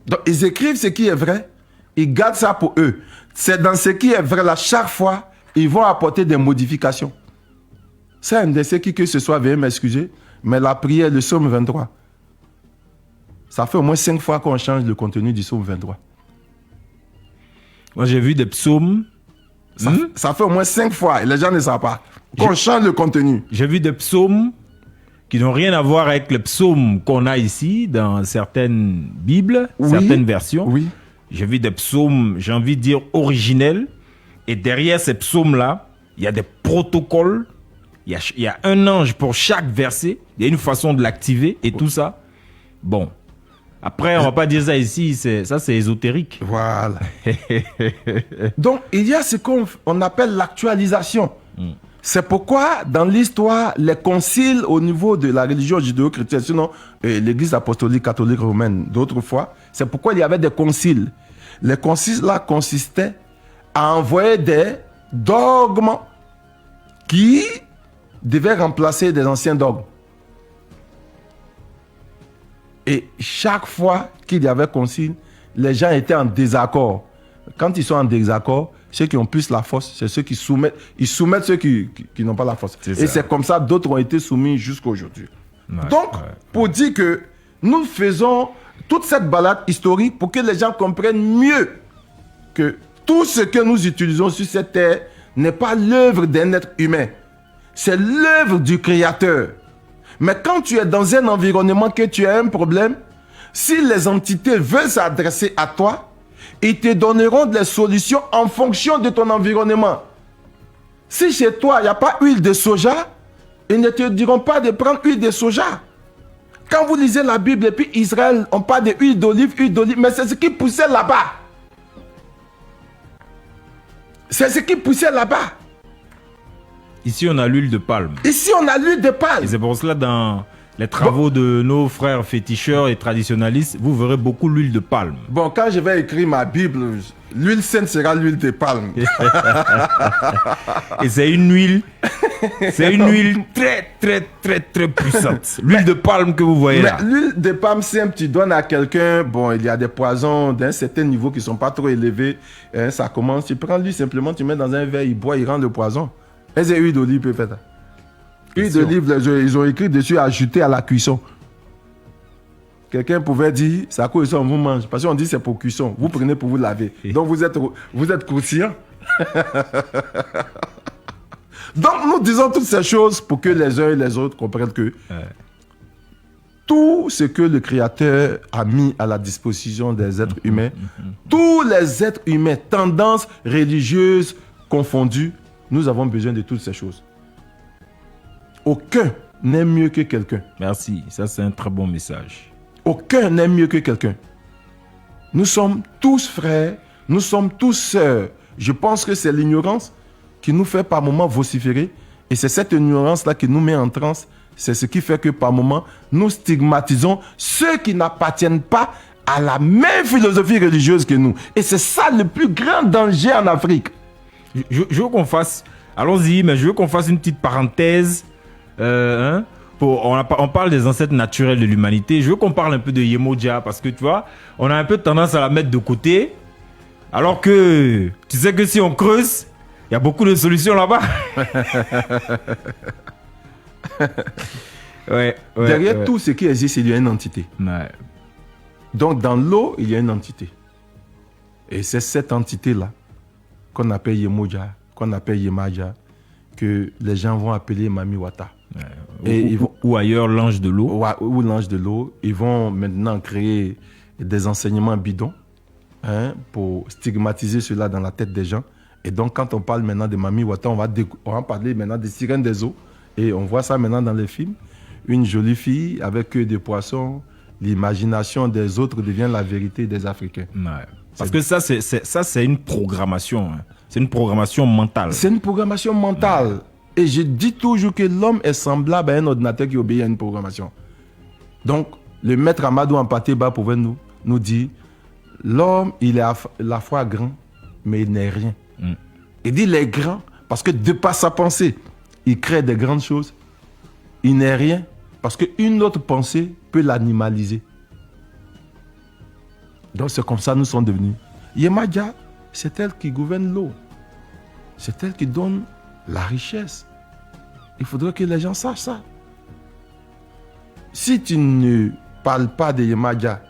Donc, ils écrivent ce qui est vrai, ils gardent ça pour eux. C'est dans ce qui est vrai là, chaque fois, ils vont apporter des modifications. C'est un de ceux qui que ce soit, veuillez m'excuser, mais la prière, le psaume 23, ça fait au moins 5 fois qu'on change le contenu du psaume 23. Moi, j'ai vu des psaumes. Ça fait au moins 5 fois, et les gens ne savent pas, qu'on change le contenu. J'ai vu des psaumes qui n'ont rien à voir avec les psaumes qu'on a ici, dans certaines Bibles, certaines versions. Oui. J'ai vu des psaumes, j'ai envie de dire, originels. Et derrière ces psaumes-là, il y a des protocoles. Il y a un ange pour chaque verset. Il y a une façon de l'activer et tout ça. Bon. Après, on ne va pas dire ça ici. Ça, c'est ésotérique. Voilà. Donc, il y a ce qu'on appelle l'actualisation. C'est pourquoi, dans l'histoire, les conciles au niveau de la religion judéo-chrétienne, sinon l'église apostolique catholique romaine d'autrefois, c'est pourquoi il y avait des conciles. Les conciles-là consistaient à envoyer des dogmes qui devaient remplacer des anciens dogmes. Et chaque fois qu'il y avait concile, les gens étaient en désaccord. Quand ils sont en désaccord, ceux qui ont plus la force, c'est ceux qui soumettent. Ils soumettent ceux qui n'ont pas la force. Et c'est comme ça, d'autres ont été soumis jusqu'à aujourd'hui. Donc, pour dire que nous faisons toute cette balade historique pour que les gens comprennent mieux que tout ce que nous utilisons sur cette terre n'est pas l'œuvre d'un être humain. C'est l'œuvre du Créateur. Mais quand tu es dans un environnement que tu as un problème, si les entités veulent s'adresser à toi, ils te donneront des solutions en fonction de ton environnement. Si chez toi, il n'y a pas d'huile de soja, Ils ne te diront pas de prendre huile de soja. Quand vous lisez la Bible et puis Israël, on parle d'huile d'olive, mais c'est ce qui poussait là-bas. C'est ce qui poussait là-bas. Ici, on a l'huile de palme. Ici, on a l'huile de palme. Et c'est pour cela, dans les travaux de nos frères féticheurs et traditionalistes, vous verrez beaucoup l'huile de palme. Bon, quand je vais écrire ma Bible, l'huile sainte sera l'huile de palme. Et c'est une huile très, très, très, très puissante. L'huile de palme que vous voyez là. L'huile de palme simple, tu donnes à quelqu'un, bon, il y a des poisons d'un certain niveau qui ne sont pas trop élevés. Hein, ça commence, tu prends l'huile simplement, tu mets dans un verre, il boit, il rend le poison. Et c'est huile d'olive peut-être. Huile d'olive, ils ont écrit dessus, ajouter à la cuisson. Quelqu'un pouvait dire, c'est à cause de ça on vous mange. Parce qu'on dit c'est pour cuisson. Vous prenez pour vous laver. Donc vous êtes croustillant. Donc nous disons toutes ces choses pour que les uns et les autres comprennent que tout ce que le Créateur a mis à la disposition des êtres humains, tous les êtres humains, tendances religieuses confondues, nous avons besoin de toutes ces choses. Aucun n'est mieux que quelqu'un. Merci, ça c'est un très bon message. Aucun n'est mieux que quelqu'un. Nous sommes tous frères, nous sommes tous sœurs. Je pense que c'est l'ignorance qui nous fait par moments vociférer. Et c'est cette ignorance-là qui nous met en transe. C'est ce qui fait que par moments, nous stigmatisons ceux qui n'appartiennent pas à la même philosophie religieuse que nous. Et c'est ça le plus grand danger en Afrique. Je veux qu'on fasse... Allons-y, mais je veux qu'on fasse une petite parenthèse. On parle des ancêtres naturels de l'humanité. Je veux qu'on parle un peu de Yemoja parce que tu vois, on a un peu tendance à la mettre de côté. Alors que tu sais que si on creuse, il y a beaucoup de solutions là-bas. Derrière tout ce qui existe, il y a une entité. Ouais. Donc dans l'eau, il y a une entité. Et c'est cette entité-là qu'on appelle Yemoja, qu'on appelle Yemaja, que les gens vont appeler Mamiwata. Ouais. Ou ailleurs l'ange de l'eau. Ou l'ange de l'eau. Ils vont maintenant créer des enseignements bidons pour stigmatiser cela dans la tête des gens. Et donc quand on parle maintenant de Mamiwata, on va parler maintenant des sirènes des eaux. Et on voit ça maintenant dans les films. Une jolie fille avec des poissons. L'imagination des autres devient la vérité des Africains. Ouais. Parce que ça, c'est une programmation. Hein. C'est une programmation mentale. C'est une programmation mentale. Ouais. Et je dis toujours que l'homme est semblable à un ordinateur qui obéit à une programmation. Donc, le maître Amadou Ampateba pouvait nous dire, l'homme, il est à la fois grand, mais il n'est rien. Il dit, il est grand, parce que de par sa pensée, il crée des grandes choses. Il n'est rien, parce qu'une autre pensée peut l'animaliser. Donc, c'est comme ça que nous sommes devenus. Yemaja, c'est elle qui gouverne l'eau. C'est elle qui donne la richesse. Il faudrait que les gens sachent ça. Si tu ne parles pas de Yemaja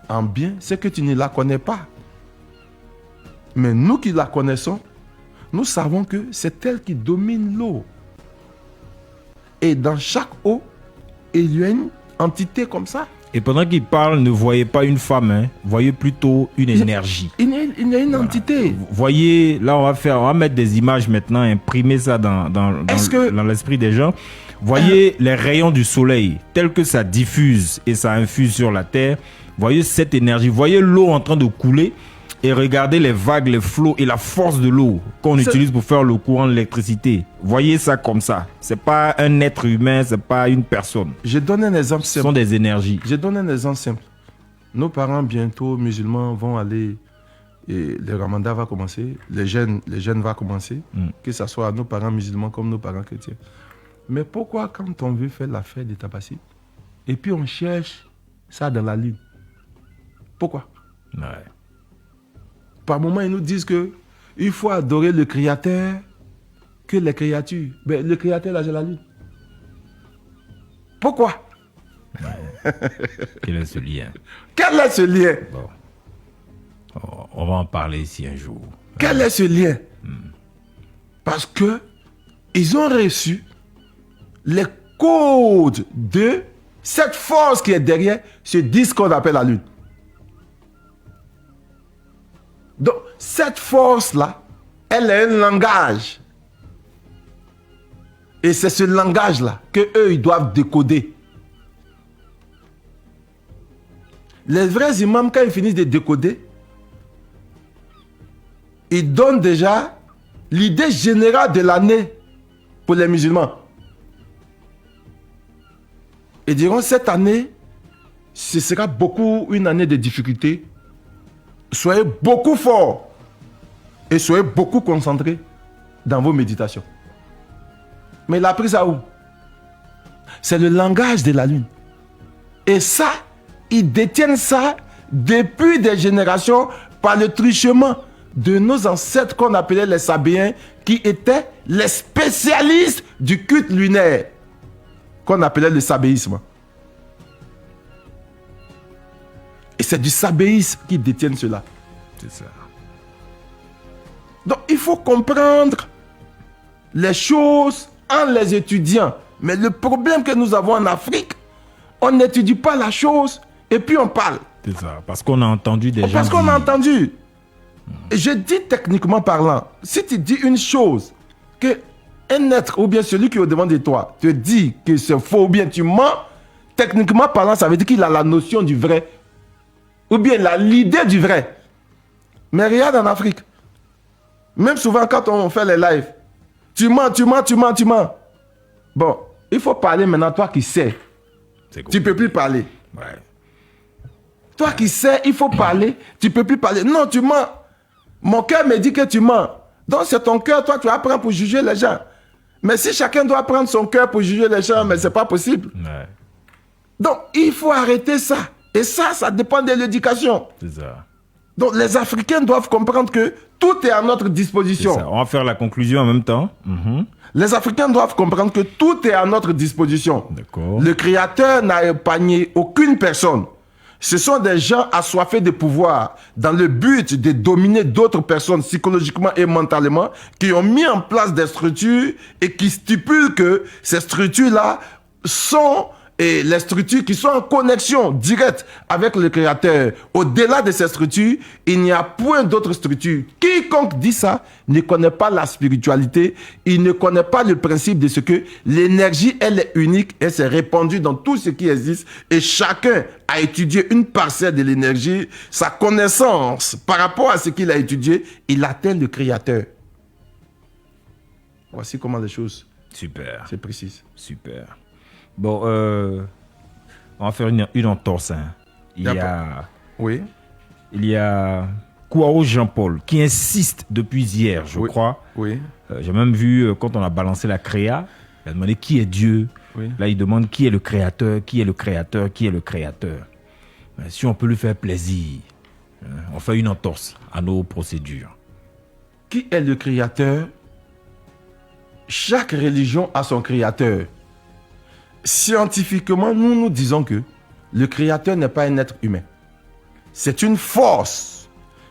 en bien, c'est que tu ne la connais pas. Mais nous qui la connaissons, nous savons que c'est elle qui domine l'eau. Et dans chaque eau, il y a une entité comme ça. Et pendant qu'il parle, ne voyez pas une femme, voyez plutôt une énergie. Il y a une entité. Voyez, là on va mettre des images maintenant, imprimer ça dans l'esprit des gens. Voyez les rayons du soleil, tel que ça diffuse et ça infuse sur la terre. Voyez cette énergie, voyez l'eau en train de couler et regardez les vagues, les flots et la force de l'eau qu'on utilise pour faire le courant de l'électricité. Voyez ça comme ça. C'est pas un être humain, c'est pas une personne. Je donne un exemple simple. Ce sont des énergies. Je donne un exemple simple. Nos parents bientôt musulmans vont aller et le Ramadan va commencer, les jeunes vont commencer, que ce soit nos parents musulmans comme nos parents chrétiens. Mais pourquoi quand on veut faire la fête de Tabaski et puis on cherche ça dans la lune? Pourquoi? Ouais. Par moments, ils nous disent qu'il faut adorer le Créateur que les créatures. Mais le Créateur, là, c'est la lune. Pourquoi? Ouais. Quel est ce lien? Quel est ce lien? Bon. On va en parler ici un jour. Quel est ce lien? Parce que ils ont reçu les codes de cette force qui est derrière ce disque qu'on appelle la lune. Donc, cette force-là, elle a un langage. Et c'est ce langage-là qu'eux, ils doivent décoder. Les vrais imams, quand ils finissent de décoder, ils donnent déjà l'idée générale de l'année pour les musulmans. Ils diront, cette année, ce sera beaucoup une année de difficultés. Soyez beaucoup forts et soyez beaucoup concentrés dans vos méditations. Mais il a pris ça où? C'est le langage de la lune. Et ça, ils détiennent ça depuis des générations par le truchement de nos ancêtres qu'on appelait les Sabéens, qui étaient les spécialistes du culte lunaire, qu'on appelait le sabéisme. Et c'est du sabéisme qu'ils détiennent cela. C'est ça. Donc il faut comprendre les choses en les étudiant. Mais le problème que nous avons en Afrique, on n'étudie pas la chose et puis on parle. C'est ça. Parce qu'on a entendu des gens. Parce qu'on dire. a entendu. Et je dis techniquement parlant, si tu dis une chose, que un être ou bien celui qui est au-devant de toi te dit que c'est faux ou bien tu mens, techniquement parlant, ça veut dire qu'il a la notion du vrai. Ou bien l'idée du vrai. Mais regarde en Afrique. Même souvent quand on fait les lives, tu mens. Bon, il faut parler maintenant, toi qui sais. C'est cool. Tu ne peux plus parler. Ouais. Toi qui sais, il faut parler, tu ne peux plus parler. Non, tu mens. Mon cœur me dit que tu mens. Donc c'est ton cœur, toi, tu vas prendre pour juger les gens. Mais si chacun doit prendre son cœur pour juger les gens, mais ce n'est pas possible. Ouais. Donc il faut arrêter ça. Et ça dépend de l'éducation. C'est ça. Donc les Africains doivent comprendre que tout est à notre C'est disposition. ça. On va faire la conclusion en même temps. Mhm. Les Africains doivent comprendre que tout est à notre disposition. D'accord. Le Créateur n'a épargné aucune personne. Ce sont des gens assoiffés de pouvoir dans le but de dominer d'autres personnes psychologiquement et mentalement qui ont mis en place des structures et qui stipulent que ces structures-là sont les structures qui sont en connexion directe avec le Créateur. Au-delà de ces structures, il n'y a point d'autres structures. Quiconque dit ça ne connaît pas la spiritualité, il ne connaît pas le principe de ce que l'énergie, elle est unique, elle s'est répandue dans tout ce qui existe et chacun a étudié une parcelle de l'énergie. Sa connaissance par rapport à ce qu'il a étudié, il atteint le Créateur. Voici comment les choses, Super. c'est précis. Super. Bon, on va faire une entorse. Hein. Il Oui. y a Kouao Jean-Paul qui insiste depuis hier, je Oui. crois. Oui. J'ai même vu quand on a balancé la créa, il a demandé qui est Dieu. Oui. Là, il demande qui est le créateur, qui est le créateur, qui est le créateur. Si on peut lui faire plaisir, on fait une entorse à nos procédures. Qui est le Créateur? Chaque religion a son Créateur. Scientifiquement, nous disons que le Créateur n'est pas un être humain. C'est une force.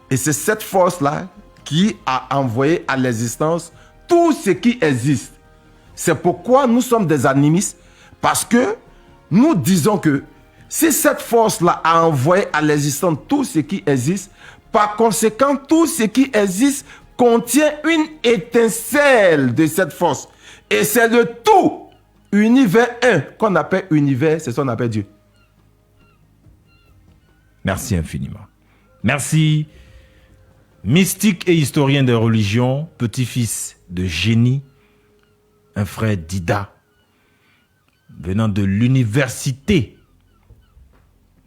Et c'est cette force-là qui a envoyé à l'existence tout ce qui existe. C'est pourquoi nous sommes des animistes. Parce que nous disons que si cette force-là a envoyé à l'existence tout ce qui existe, par conséquent, tout ce qui existe contient une étincelle de cette force. Et c'est le tout. Univers 1, qu'on appelle univers, c'est ce qu'on appelle Dieu. Merci infiniment. Merci, mystique et historien des religions, petit-fils de génie, un frère d'Ida, venant de l'université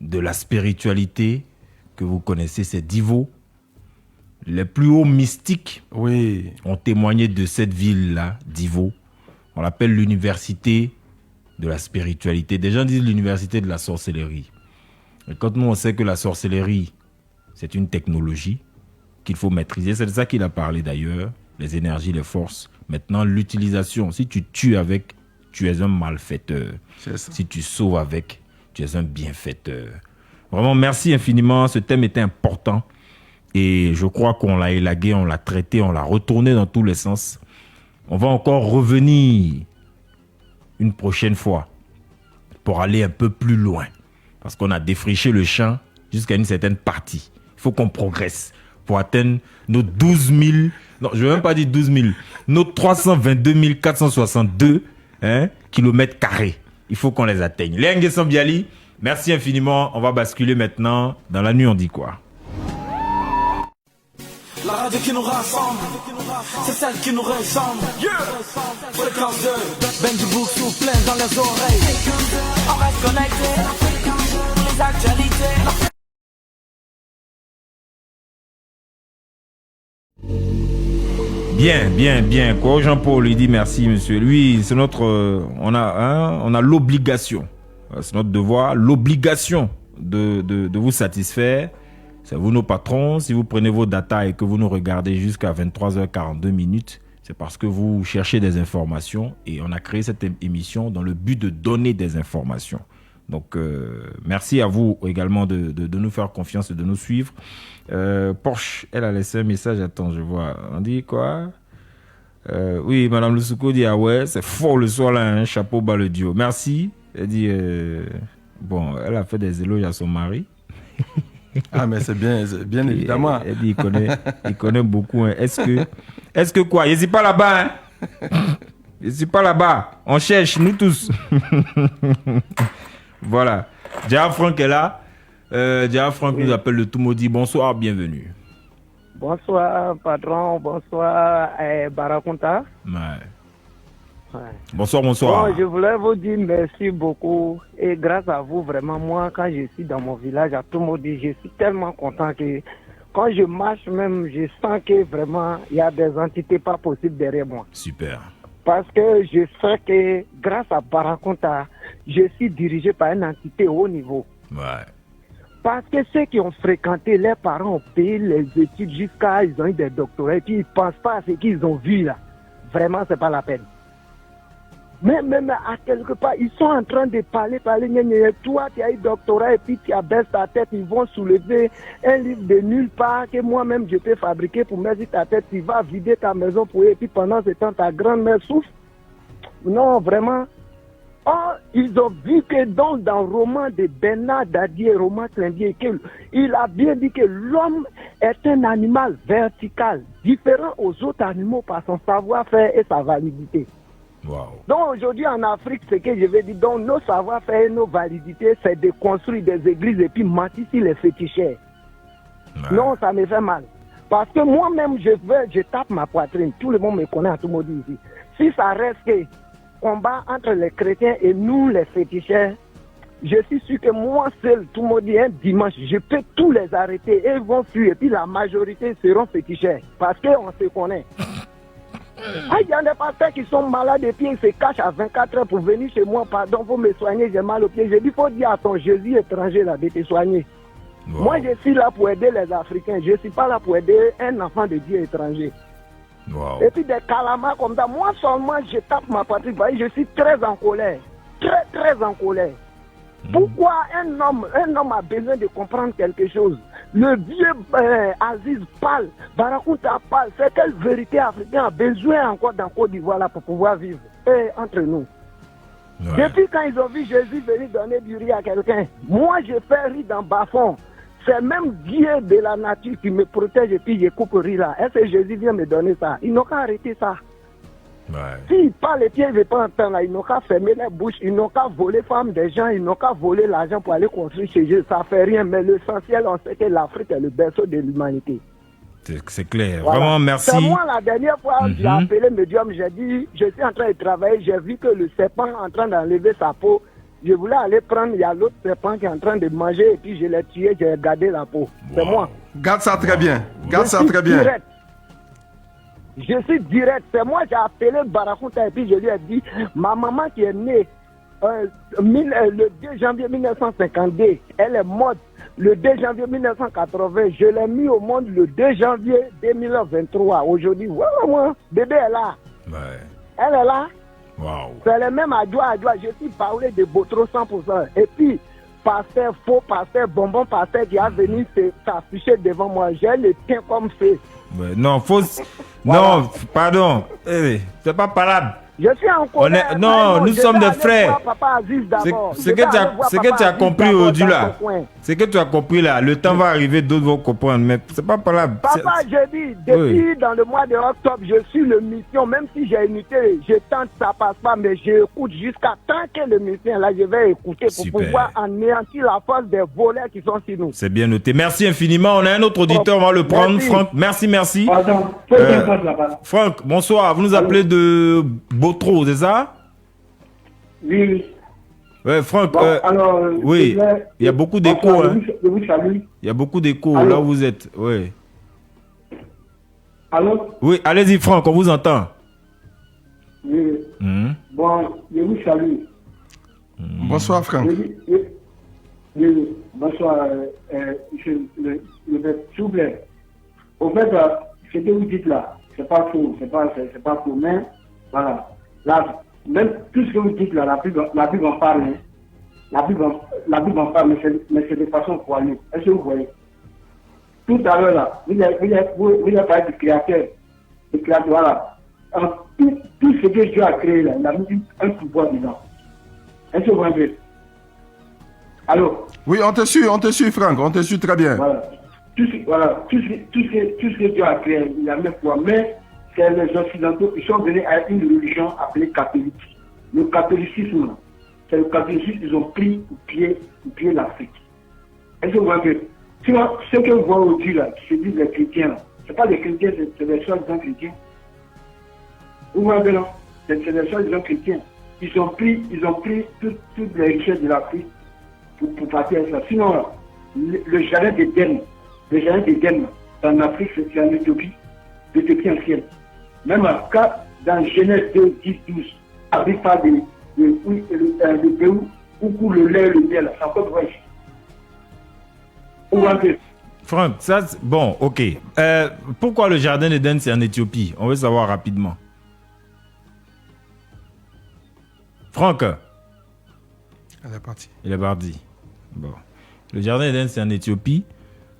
de la spiritualité que vous connaissez, c'est Divo. Les plus hauts mystiques Oui. ont témoigné de cette ville-là, Divo. On l'appelle l'université de la spiritualité. Des gens disent l'université de la sorcellerie. Et quand nous, on sait que la sorcellerie, c'est une technologie qu'il faut maîtriser. C'est de ça qu'il a parlé d'ailleurs, les énergies, les forces. Maintenant, l'utilisation. Si tu tues avec, tu es un malfaiteur. C'est ça. Si tu sauves avec, tu es un bienfaiteur. Vraiment, merci infiniment. Ce thème était important. Et je crois qu'on l'a élagué, on l'a traité, on l'a retourné dans tous les sens. On va encore revenir une prochaine fois pour aller un peu plus loin. Parce qu'on a défriché le champ jusqu'à une certaine partie. Il faut qu'on progresse pour atteindre nos 12 000 Non, je ne vais même pas dire 12 000. Nos 322 462 kilomètres carrés. Il faut qu'on les atteigne. Léa Sambiali, merci infiniment. On va basculer maintenant dans la nuit, on dit quoi? La radio qui nous rassemble, c'est celle qui nous ressemble. Fréquence 2, Benji Bouksou plein dans les oreilles. On reste connecté, les actualités. Bien. Quoi, Jean-Paul, il dit merci, monsieur. Lui, c'est notre... on a l'obligation, c'est notre devoir, l'obligation de vous satisfaire. C'est vous nos patrons. Si vous prenez vos datas et que vous nous regardez jusqu'à 23h42, c'est parce que vous cherchez des informations. Et on a créé cette émission dans le but de donner des informations. Donc, merci à vous également de nous faire confiance et de nous suivre. Porsche, elle a laissé un message. Attends, je vois. On dit quoi? Oui, Madame Lusouko dit, ah ouais, c'est fort le soir là, un chapeau bas le duo. Merci. Elle dit, bon, elle a fait des éloges à son mari. Ah, mais c'est bien évidemment. Elle dit, il connaît beaucoup. Hein. Est-ce que quoi? Je ne suis pas là-bas. Hein? Je ne suis pas là-bas. On cherche, nous tous. Voilà. Dia Franck est là. Dia Franck nous appelle le tout maudit. Bonsoir, bienvenue. Bonsoir, patron. Bonsoir, Barakunta. Ouais. Bonsoir. Bon, je voulais vous dire merci beaucoup. Et grâce à vous, vraiment, moi, quand je suis dans mon village, à tout maudit, je suis tellement content que quand je marche même, je sens que vraiment, il y a des entités pas possibles derrière moi. Super. Parce que je sais que grâce à Barakunta, je suis dirigé par une entité haut niveau. Ouais. Parce que ceux qui ont fréquenté, leurs parents ont payé les études jusqu'à ils ont eu des doctorats et puis ils ne pensent pas à ce qu'ils ont vu là. Vraiment, c'est pas la peine. Mais même à quelque part, ils sont en train de parler. Toi, tu as eu doctorat et puis tu abaisses ta tête, ils vont soulever un livre de nulle part que moi-même je peux fabriquer pour mettre sur ta tête. Tu vas vider ta maison pour eux et puis pendant ce temps, ta grand-mère souffre. Non, vraiment. Oh, ils ont vu que dans le roman de Bernard Dadier, roman Trindier, il a bien dit que l'homme est un animal vertical, différent aux autres animaux par son savoir-faire et sa validité. Wow. Donc aujourd'hui en Afrique, ce que je veux dire, donc nos savoir-faire et nos validités, c'est de construire des églises et puis mentir sur les féticheurs. Ouais. Non, ça me fait mal. Parce que moi-même, je tape ma poitrine. Tout le monde me connaît à tout monde ici. Si ça reste que combat entre les chrétiens et nous, les féticheurs, je suis sûr que moi seul, tout le monde dit un dimanche, je peux tous les arrêter et ils vont fuir. Et puis la majorité seront féticheurs. Parce qu'on se connaît. Il y a des pasteurs qui sont malades et puis ils se cachent à 24 heures pour venir chez moi. Pardon, pour me soigner, j'ai mal au pied. J'ai dit, il faut dire à ton Jésus étranger là, de te soigner. Wow. Moi, je suis là pour aider les Africains. Je ne suis pas là pour aider un enfant de Dieu étranger. Wow. Et puis des calamars comme ça. Moi seulement, je tape ma patrie. Je suis très en colère. Très en colère. Pourquoi un homme a besoin de comprendre quelque chose? Le vieux Aziz parle, Barakunta parle. C'est quelle vérité africaine a besoin encore dans Côte d'Ivoire là pour pouvoir vivre entre nous? Ouais. Depuis quand ils ont vu Jésus venir donner du riz à quelqu'un, moi je fais riz dans bas-fond. C'est même Dieu de la nature qui me protège et puis je coupe le riz là. Est-ce que Jésus vient me donner ça? Ils n'ont qu'à arrêter ça. Ouais. S'ils parlent et puis ils ne veulent pas entendre là, ils n'ont qu'à fermer la bouche, ils n'ont qu'à voler femmes des gens, ils n'ont qu'à voler l'argent pour aller construire chez eux. Ça ne fait rien, mais l'essentiel, on sait que l'Afrique est le berceau de l'humanité. C'est clair. Voilà. Vraiment, merci. C'est moi, la dernière fois, j'ai appelé Medium, j'ai dit, je suis en train de travailler, j'ai vu que le serpent est en train d'enlever sa peau. Je voulais aller prendre, il y a l'autre serpent qui est en train de manger et puis je l'ai tué, j'ai gardé la peau. Wow. C'est moi. Garde ça très bien. Garde ça très bien. Direct. Je suis direct. C'est moi, j'ai appelé Barakunta et puis je lui ai dit, ma maman qui est née le 2 janvier 1952, elle est morte le 2 janvier 1980. Je l'ai mis au monde le 2 janvier 2023. Aujourd'hui, voilà moi, bébé est là. Ouais. Elle est là. Wow. C'est le même adjoint. Je suis parlé de Botro 100%. Et puis, pasteur, faux pasteur, bonbon pasteur qui a venu s'afficher devant moi. J'ai le teint comme fait. Ouais, non, faux. Voilà. Non, pardon. C'est pas parade. Je suis en colère. Non, nous sommes des frères. Papa Aziz d'abord. Ce que tu as compris aujourd'hui là, ce que tu as compris là, le temps va arriver, d'autres vont comprendre, mais c'est pas par là. Papa, je dis, depuis dans le mois de octobre, je suis le mission, même si j'ai unité, je tente, ça passe pas, mais j'écoute jusqu'à tant que le mission là, je vais écouter pour pouvoir anéantir la force des voleurs qui sont sur nous. C'est bien noté. Merci infiniment. On a un autre auditeur, on va le prendre. Merci. Franck, merci. Pardon, Franck, bonsoir. Vous nous appelez de Botro, c'est ça? Oui. Ouais, Franck, Bon, alors, oui, il y a beaucoup d'écho. Hein. Je vous salue. Il y a beaucoup d'écho là où vous êtes. Oui. Allô? Oui, allez-y, Franck, on vous entend. Oui. Bon, je vous salue. Bonsoir, Franck. Oui, bonsoir. S'il vous plaît. Au fait, ce que vous dites là, c'est pas faux, c'est pas faux, mais voilà. Là, même tout ce que vous dites là, la Bible en parle. Hein. La Bible en parle, mais c'est de façon croyante. Est-ce que vous voyez? Tout à l'heure là, vous avez parlé du créateur. Le créateur, voilà. Alors, tout ce que Dieu a créé là, il a mis un pouvoir dedans. Est-ce que vous voyez? Allô? Oui, on te suit, Franck, on te suit très bien. Voilà. Tout ce que Dieu a créé, il a mis un pouvoir. Mais c'est les Occidentaux qui sont venus à une religion appelée catholique. Le catholicisme, c'est le catholicisme qu'ils ont pris pour pied l'Afrique. Est-ce que vous voyez? Ce que vous voyez aujourd'hui là, qui se disent les chrétiens, ce n'est pas des chrétiens, c'est des soi-disant chrétiens. Vous voyez non? C'est des soi-disant chrétiens. Ils ont pris toutes les richesses de l'Afrique pour partir à ça. Sinon, le jardin d'Éden, en Afrique, c'est en Éthiopie, l'Éthiopie ancienne. Même dans Genèse 2, 10, 12, avec pas de pays où coule le lait et le miel, c'est encore vrai. Franck, ça, bon, ok. Pourquoi le jardin d'Éden, c'est en Éthiopie? On veut savoir rapidement. Franck? Elle est partie. Il est parti. Bon. Le jardin d'Éden, c'est en Éthiopie,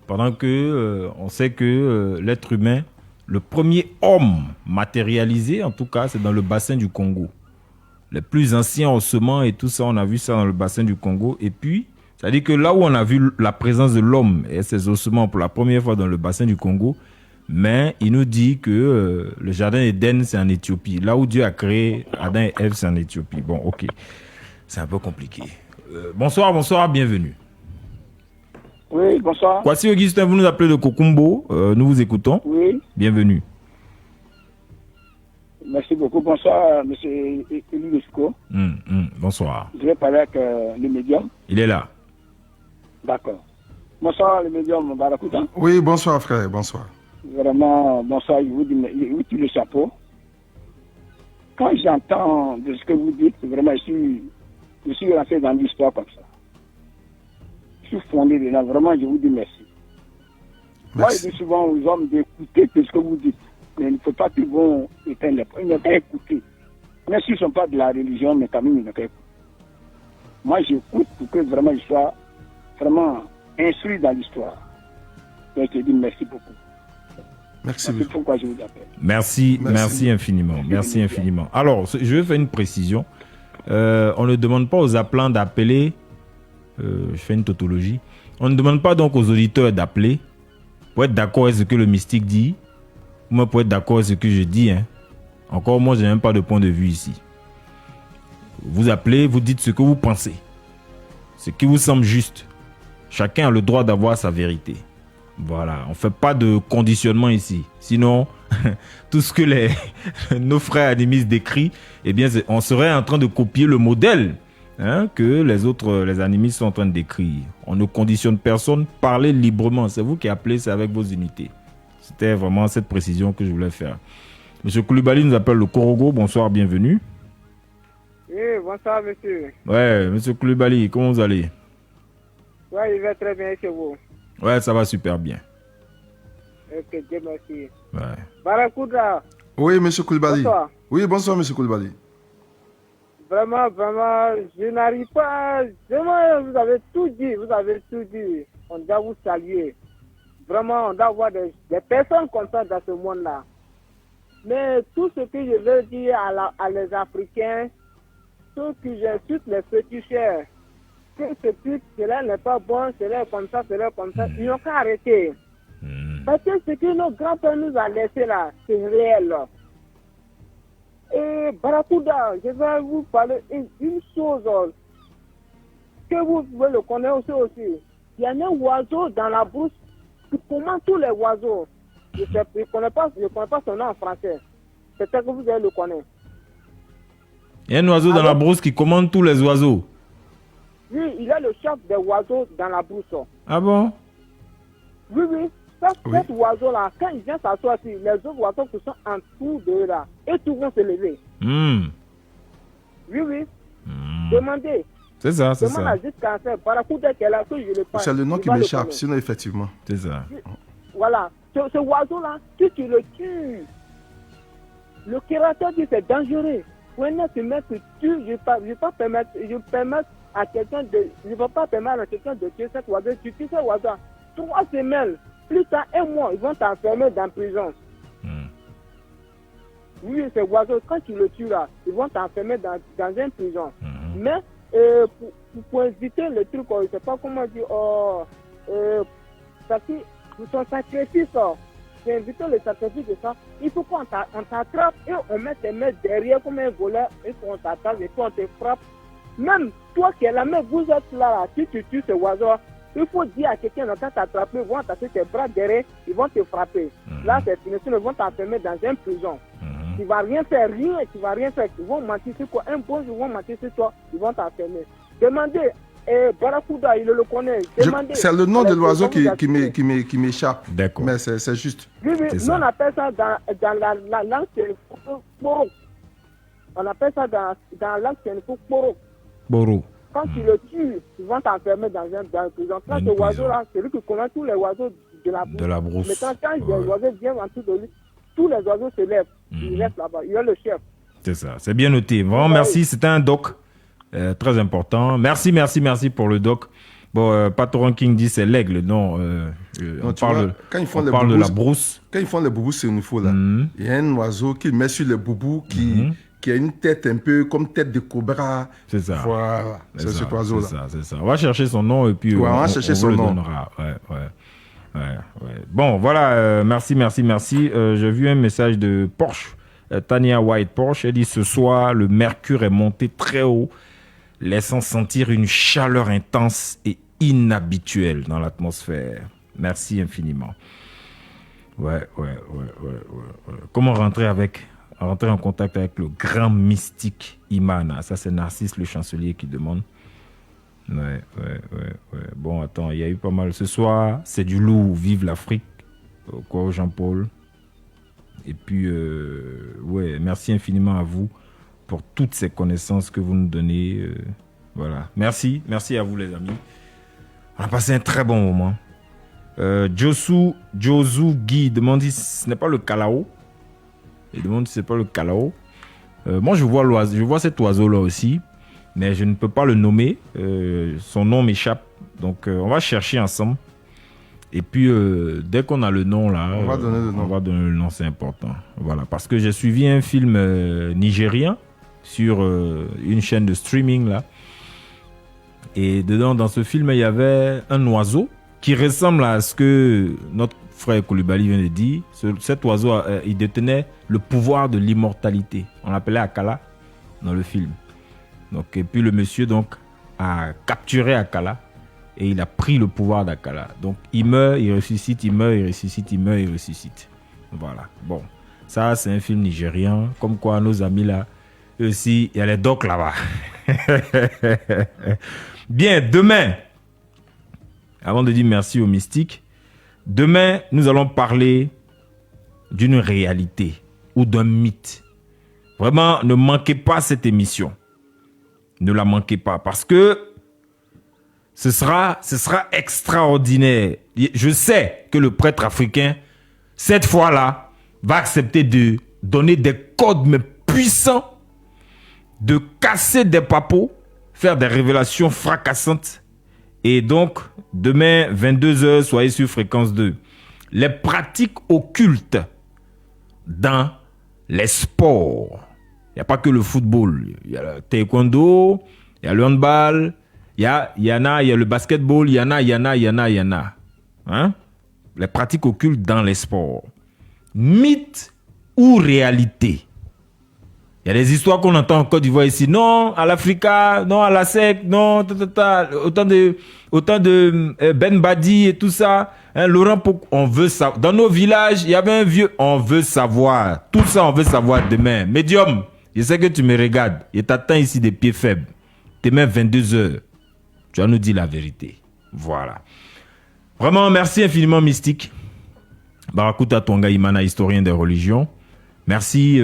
pendant que on sait que l'être humain, le premier homme matérialisé, en tout cas, c'est dans le bassin du Congo. Les plus anciens ossements et tout ça, on a vu ça dans le bassin du Congo. Et puis, c'est-à-dire que là où on a vu la présence de l'homme et ses ossements pour la première fois dans le bassin du Congo, mais il nous dit que le jardin d'Éden, c'est en Éthiopie. Là où Dieu a créé Adam et Ève, c'est en Éthiopie. Bon, ok. C'est un peu compliqué. Bonsoir, bienvenue. Oui, bonsoir. Kwasi Augustin, vous nous appelez de Kokumbo. Nous vous écoutons. Oui. Bienvenue. Merci beaucoup. Bonsoir, M. Élie Lesco. Bonsoir. Je vais parler avec le médium. Il est là. D'accord. Bonsoir, le médium Barakouta. Oui, bonsoir, frère, bonsoir. Vraiment, bonsoir, je vous tire le chapeau. Quand j'entends de ce que vous dites, vraiment, je suis rentré dans l'histoire comme ça. Je suis fondé dedans. Vraiment, je vous dis merci. Moi, je dis souvent aux hommes d'écouter ce que vous dites. Mais il ne faut pas qu'ils vont éteindre les points. Ils n'ont qu'à écouter. Même s'ils ne sont pas de la religion, mais quand même, ils n'ont qu'à écouter. Moi, j'écoute pour que vraiment je sois vraiment instruit dans l'histoire. Donc, je dis merci beaucoup. Merci beaucoup. C'est pourquoi je vous appelle. Merci infiniment. Merci infiniment. Alors, je vais faire une précision. On ne demande pas aux appelants d'appeler. Je fais une tautologie. On ne demande pas donc aux auditeurs d'appeler pour être d'accord avec ce que le mystique dit. Moi, pour être d'accord avec ce que je dis. Hein. Encore, moi, je n'ai même pas de point de vue ici. Vous appelez, vous dites ce que vous pensez. Ce qui vous semble juste. Chacun a le droit d'avoir sa vérité. Voilà, on ne fait pas de conditionnement ici. Sinon, tout ce que nos frères animistes décrivent, eh bien, on serait en train de copier le modèle que les animistes sont en train de décrire. On ne conditionne personne, parlez librement. C'est vous qui appelez, c'est avec vos unités. C'était vraiment cette précision que je voulais faire. Monsieur Koulibaly nous appelle le Korogo. Bonsoir, bienvenue. Oui, bonsoir, monsieur. Ouais, monsieur Koulibaly, comment vous allez? Oui, il va très bien chez vous. Ouais, ça va super bien. Ok, Dieu merci. Ouais. Barakouda. Oui, monsieur Koulibaly. Bonsoir. Oui, bonsoir, monsieur Koulibaly. Vraiment, je n'arrive pas. Vraiment, vous avez tout dit. On doit vous saluer. Vraiment, on doit avoir des personnes comme ça dans ce monde-là. Mais tout ce que je veux dire à les Africains, ceux qui insultent les féticheurs, que ce truc, cela n'est pas bon, cela est comme ça, ils n'ont qu'à arrêter. Parce que ce que nos grands-pères nous ont laissé là, c'est réel. Et Barracuda, je vais vous parler une chose que vous pouvez le connaître aussi. Il y a un oiseau dans la brousse qui commande tous les oiseaux. Je ne connais pas son nom en français. Peut-être que vous allez le connaître. Il y a un oiseau dans la brousse qui commande tous les oiseaux. Oui, il est le chef des oiseaux dans la brousse. Ah bon? Oui. Cet oiseau-là, quand il vient s'asseoir ici, les autres oiseaux qui sont en dessous de là, et tous vont se lever. Oui. Demandez. C'est ça. Demande à jusqu'à faire. Barracuda qu'elle a que je le parle. C'est le nom qui m'échappe, sinon effectivement. C'est ça. Voilà. Ce oiseau-là, si tu le tues, le créateur dit c'est dangereux. Maintenant, tu mets que tu, je ne vais pas permettre à quelqu'un de tuer cet oiseau. Tu tues cet oiseau. 3 semaines, plus tard, 1 mois, ils vont t'enfermer dans la prison. Oui, ces oiseaux, quand tu le tues là, ils vont t'enfermer dans une prison. Mais pour éviter le truc, je ne sais pas comment dire, parce que son sacrifice, pour éviter le sacrifice de ça, il faut qu'on t'attrape et on met tes mains derrière comme un voleur et qu'on t'attaque et puis on te frappe. Même toi qui es la main, vous êtes là, si tu tues ce oiseau, il faut dire à quelqu'un quand t'attraper, ils vont attaquer tes bras derrière, ils vont te frapper. Là, c'est fini, ils vont t'enfermer dans une prison. Tu vas rien faire, ils vont mentir sur toi. Un bon jour, ils vont mentir sur toi, ils vont t'enfermer. Demandez, Barracuda, il le connaît. C'est le nom de l'oiseau qui m'échappe. D'accord. Mais c'est juste. Oui, nous on appelle ça dans la langue Poro. On appelle ça dans la langue Poro. Quand tu le tues, ils vont t'enfermer dans une prison. Quand ce oiseau-là, c'est lui qui connaît tous les oiseaux de la brousse. Mais quand les oiseaux viennent en dessous de lui, tous les oiseaux se lèvent. Il reste là-bas. Il est le chef. C'est ça. C'est bien noté. Vraiment, merci. C'était un doc très important. Merci pour le doc. Bon, Patron King dit c'est l'aigle. Non, on parle de la brousse. Quand ils font les boubous, c'est une fois là. Il y a un oiseau qui met sur les boubous qui a une tête un peu comme tête de cobra. C'est ça. Voilà. C'est cet oiseau-là. C'est ça. On va chercher son nom et puis on va chercher son nom. Donnera. Ouais. Bon, voilà. Merci. J'ai vu un message de Porsche. Tania White Porsche. Elle dit ce soir, le mercure est monté très haut, laissant sentir une chaleur intense et inhabituelle dans l'atmosphère. Merci infiniment. Ouais. Comment rentrer en contact avec le grand mystique Imana? Ça, c'est Narcisse le chancelier qui demande. Ouais. Bon, attends, il y a eu pas mal. Ce soir, c'est du loup, vive l'Afrique. Quoi, Jean-Paul? Et puis, merci infiniment à vous pour toutes ces connaissances que vous nous donnez. Voilà. Merci à vous, les amis. On a passé un très bon moment. Josu Guy demande si ce n'est pas le Kalao. Il demande si c'est pas le Kalao. Moi, je vois cet oiseau-là aussi, mais je ne peux pas le nommer. Son nom m'échappe. Donc, on va chercher ensemble. Et puis, dès qu'on a le nom, là, on va donner le nom, c'est important. Voilà, parce que j'ai suivi un film nigérien sur une chaîne de streaming, là. Et dedans, dans ce film, il y avait un oiseau qui ressemble à ce que notre frère Koulibaly vient de dire. Cet oiseau, il détenait le pouvoir de l'immortalité. On l'appelait Akala dans le film. Donc, et puis le monsieur donc, a capturé Akala et il a pris le pouvoir d'Akala. Donc il meurt, il ressuscite, il meurt, il ressuscite, il meurt, il ressuscite. Voilà. Bon, ça c'est un film nigérien. Comme quoi nos amis là, eux aussi, il y a les docs là-bas. Bien, demain, avant de dire merci aux mystiques, demain, nous allons parler d'une réalité ou d'un mythe. Vraiment, ne manquez pas cette émission. Ne la manquez pas parce que ce sera extraordinaire. Je sais que le prêtre africain, cette fois-là, va accepter de donner des codes mais puissants, de casser des papos, faire des révélations fracassantes. Et donc, demain, 22h, soyez sur Fréquence 2. Les pratiques occultes dans les sports. Il n'y a pas que le football. Il y a le taekwondo, il y a le handball, il y a le basketball, il y en a. Hein? Les pratiques occultes dans les sports. Mythe ou réalité? Il y a des histoires qu'on entend en Côte d'Ivoire ici. Non, à l'Africa, non, à la SEC, non, autant de Ben Badi et tout ça. Hein, Laurent Pocou, on veut savoir. Dans nos villages, il y avait un vieux, on veut savoir. Tout ça, on veut savoir demain. Médium, je sais que tu me regardes. Et t'attends ici des pieds faibles. Demain, 22h. Tu vas nous dire la vérité. Voilà. Vraiment, merci infiniment, Mystique. Barakuta Tonga Imana, historien des religions. Merci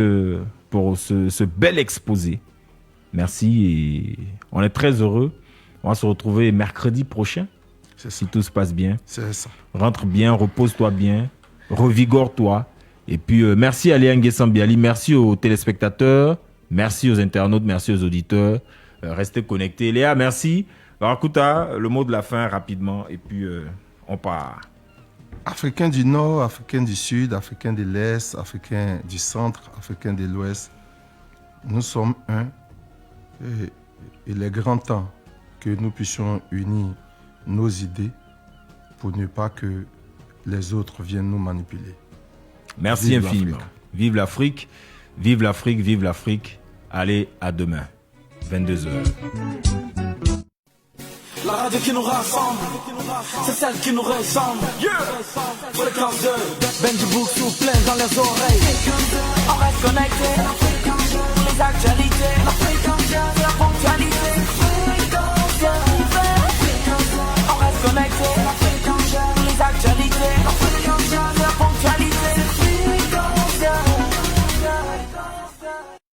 pour ce bel exposé. Merci et on est très heureux. On va se retrouver mercredi prochain. Si tout se passe bien. C'est ça. Rentre bien, repose-toi bien, revigore-toi. Et puis merci à Léa Nguessambiali, merci aux téléspectateurs, merci aux internautes, merci aux auditeurs. Restez connectés. Léa, merci. Barakuta, le mot de la fin rapidement et puis on part. Africains du Nord, Africains du Sud, Africains de l'Est, Africains du Centre, Africains de l'Ouest, nous sommes un. Et il est grand temps que nous puissions unir nos idées pour ne pas que les autres viennent nous manipuler. Merci Vive infiniment. l'Afrique. Vive l'Afrique, vive l'Afrique, vive l'Afrique. Allez, à demain, 22h. La radio qui nous rassemble, c'est celle qui nous ressemble. Fréquence 2, Benji Boussou plein dans les oreilles. On reste connecté, les actualités, la ponctualité.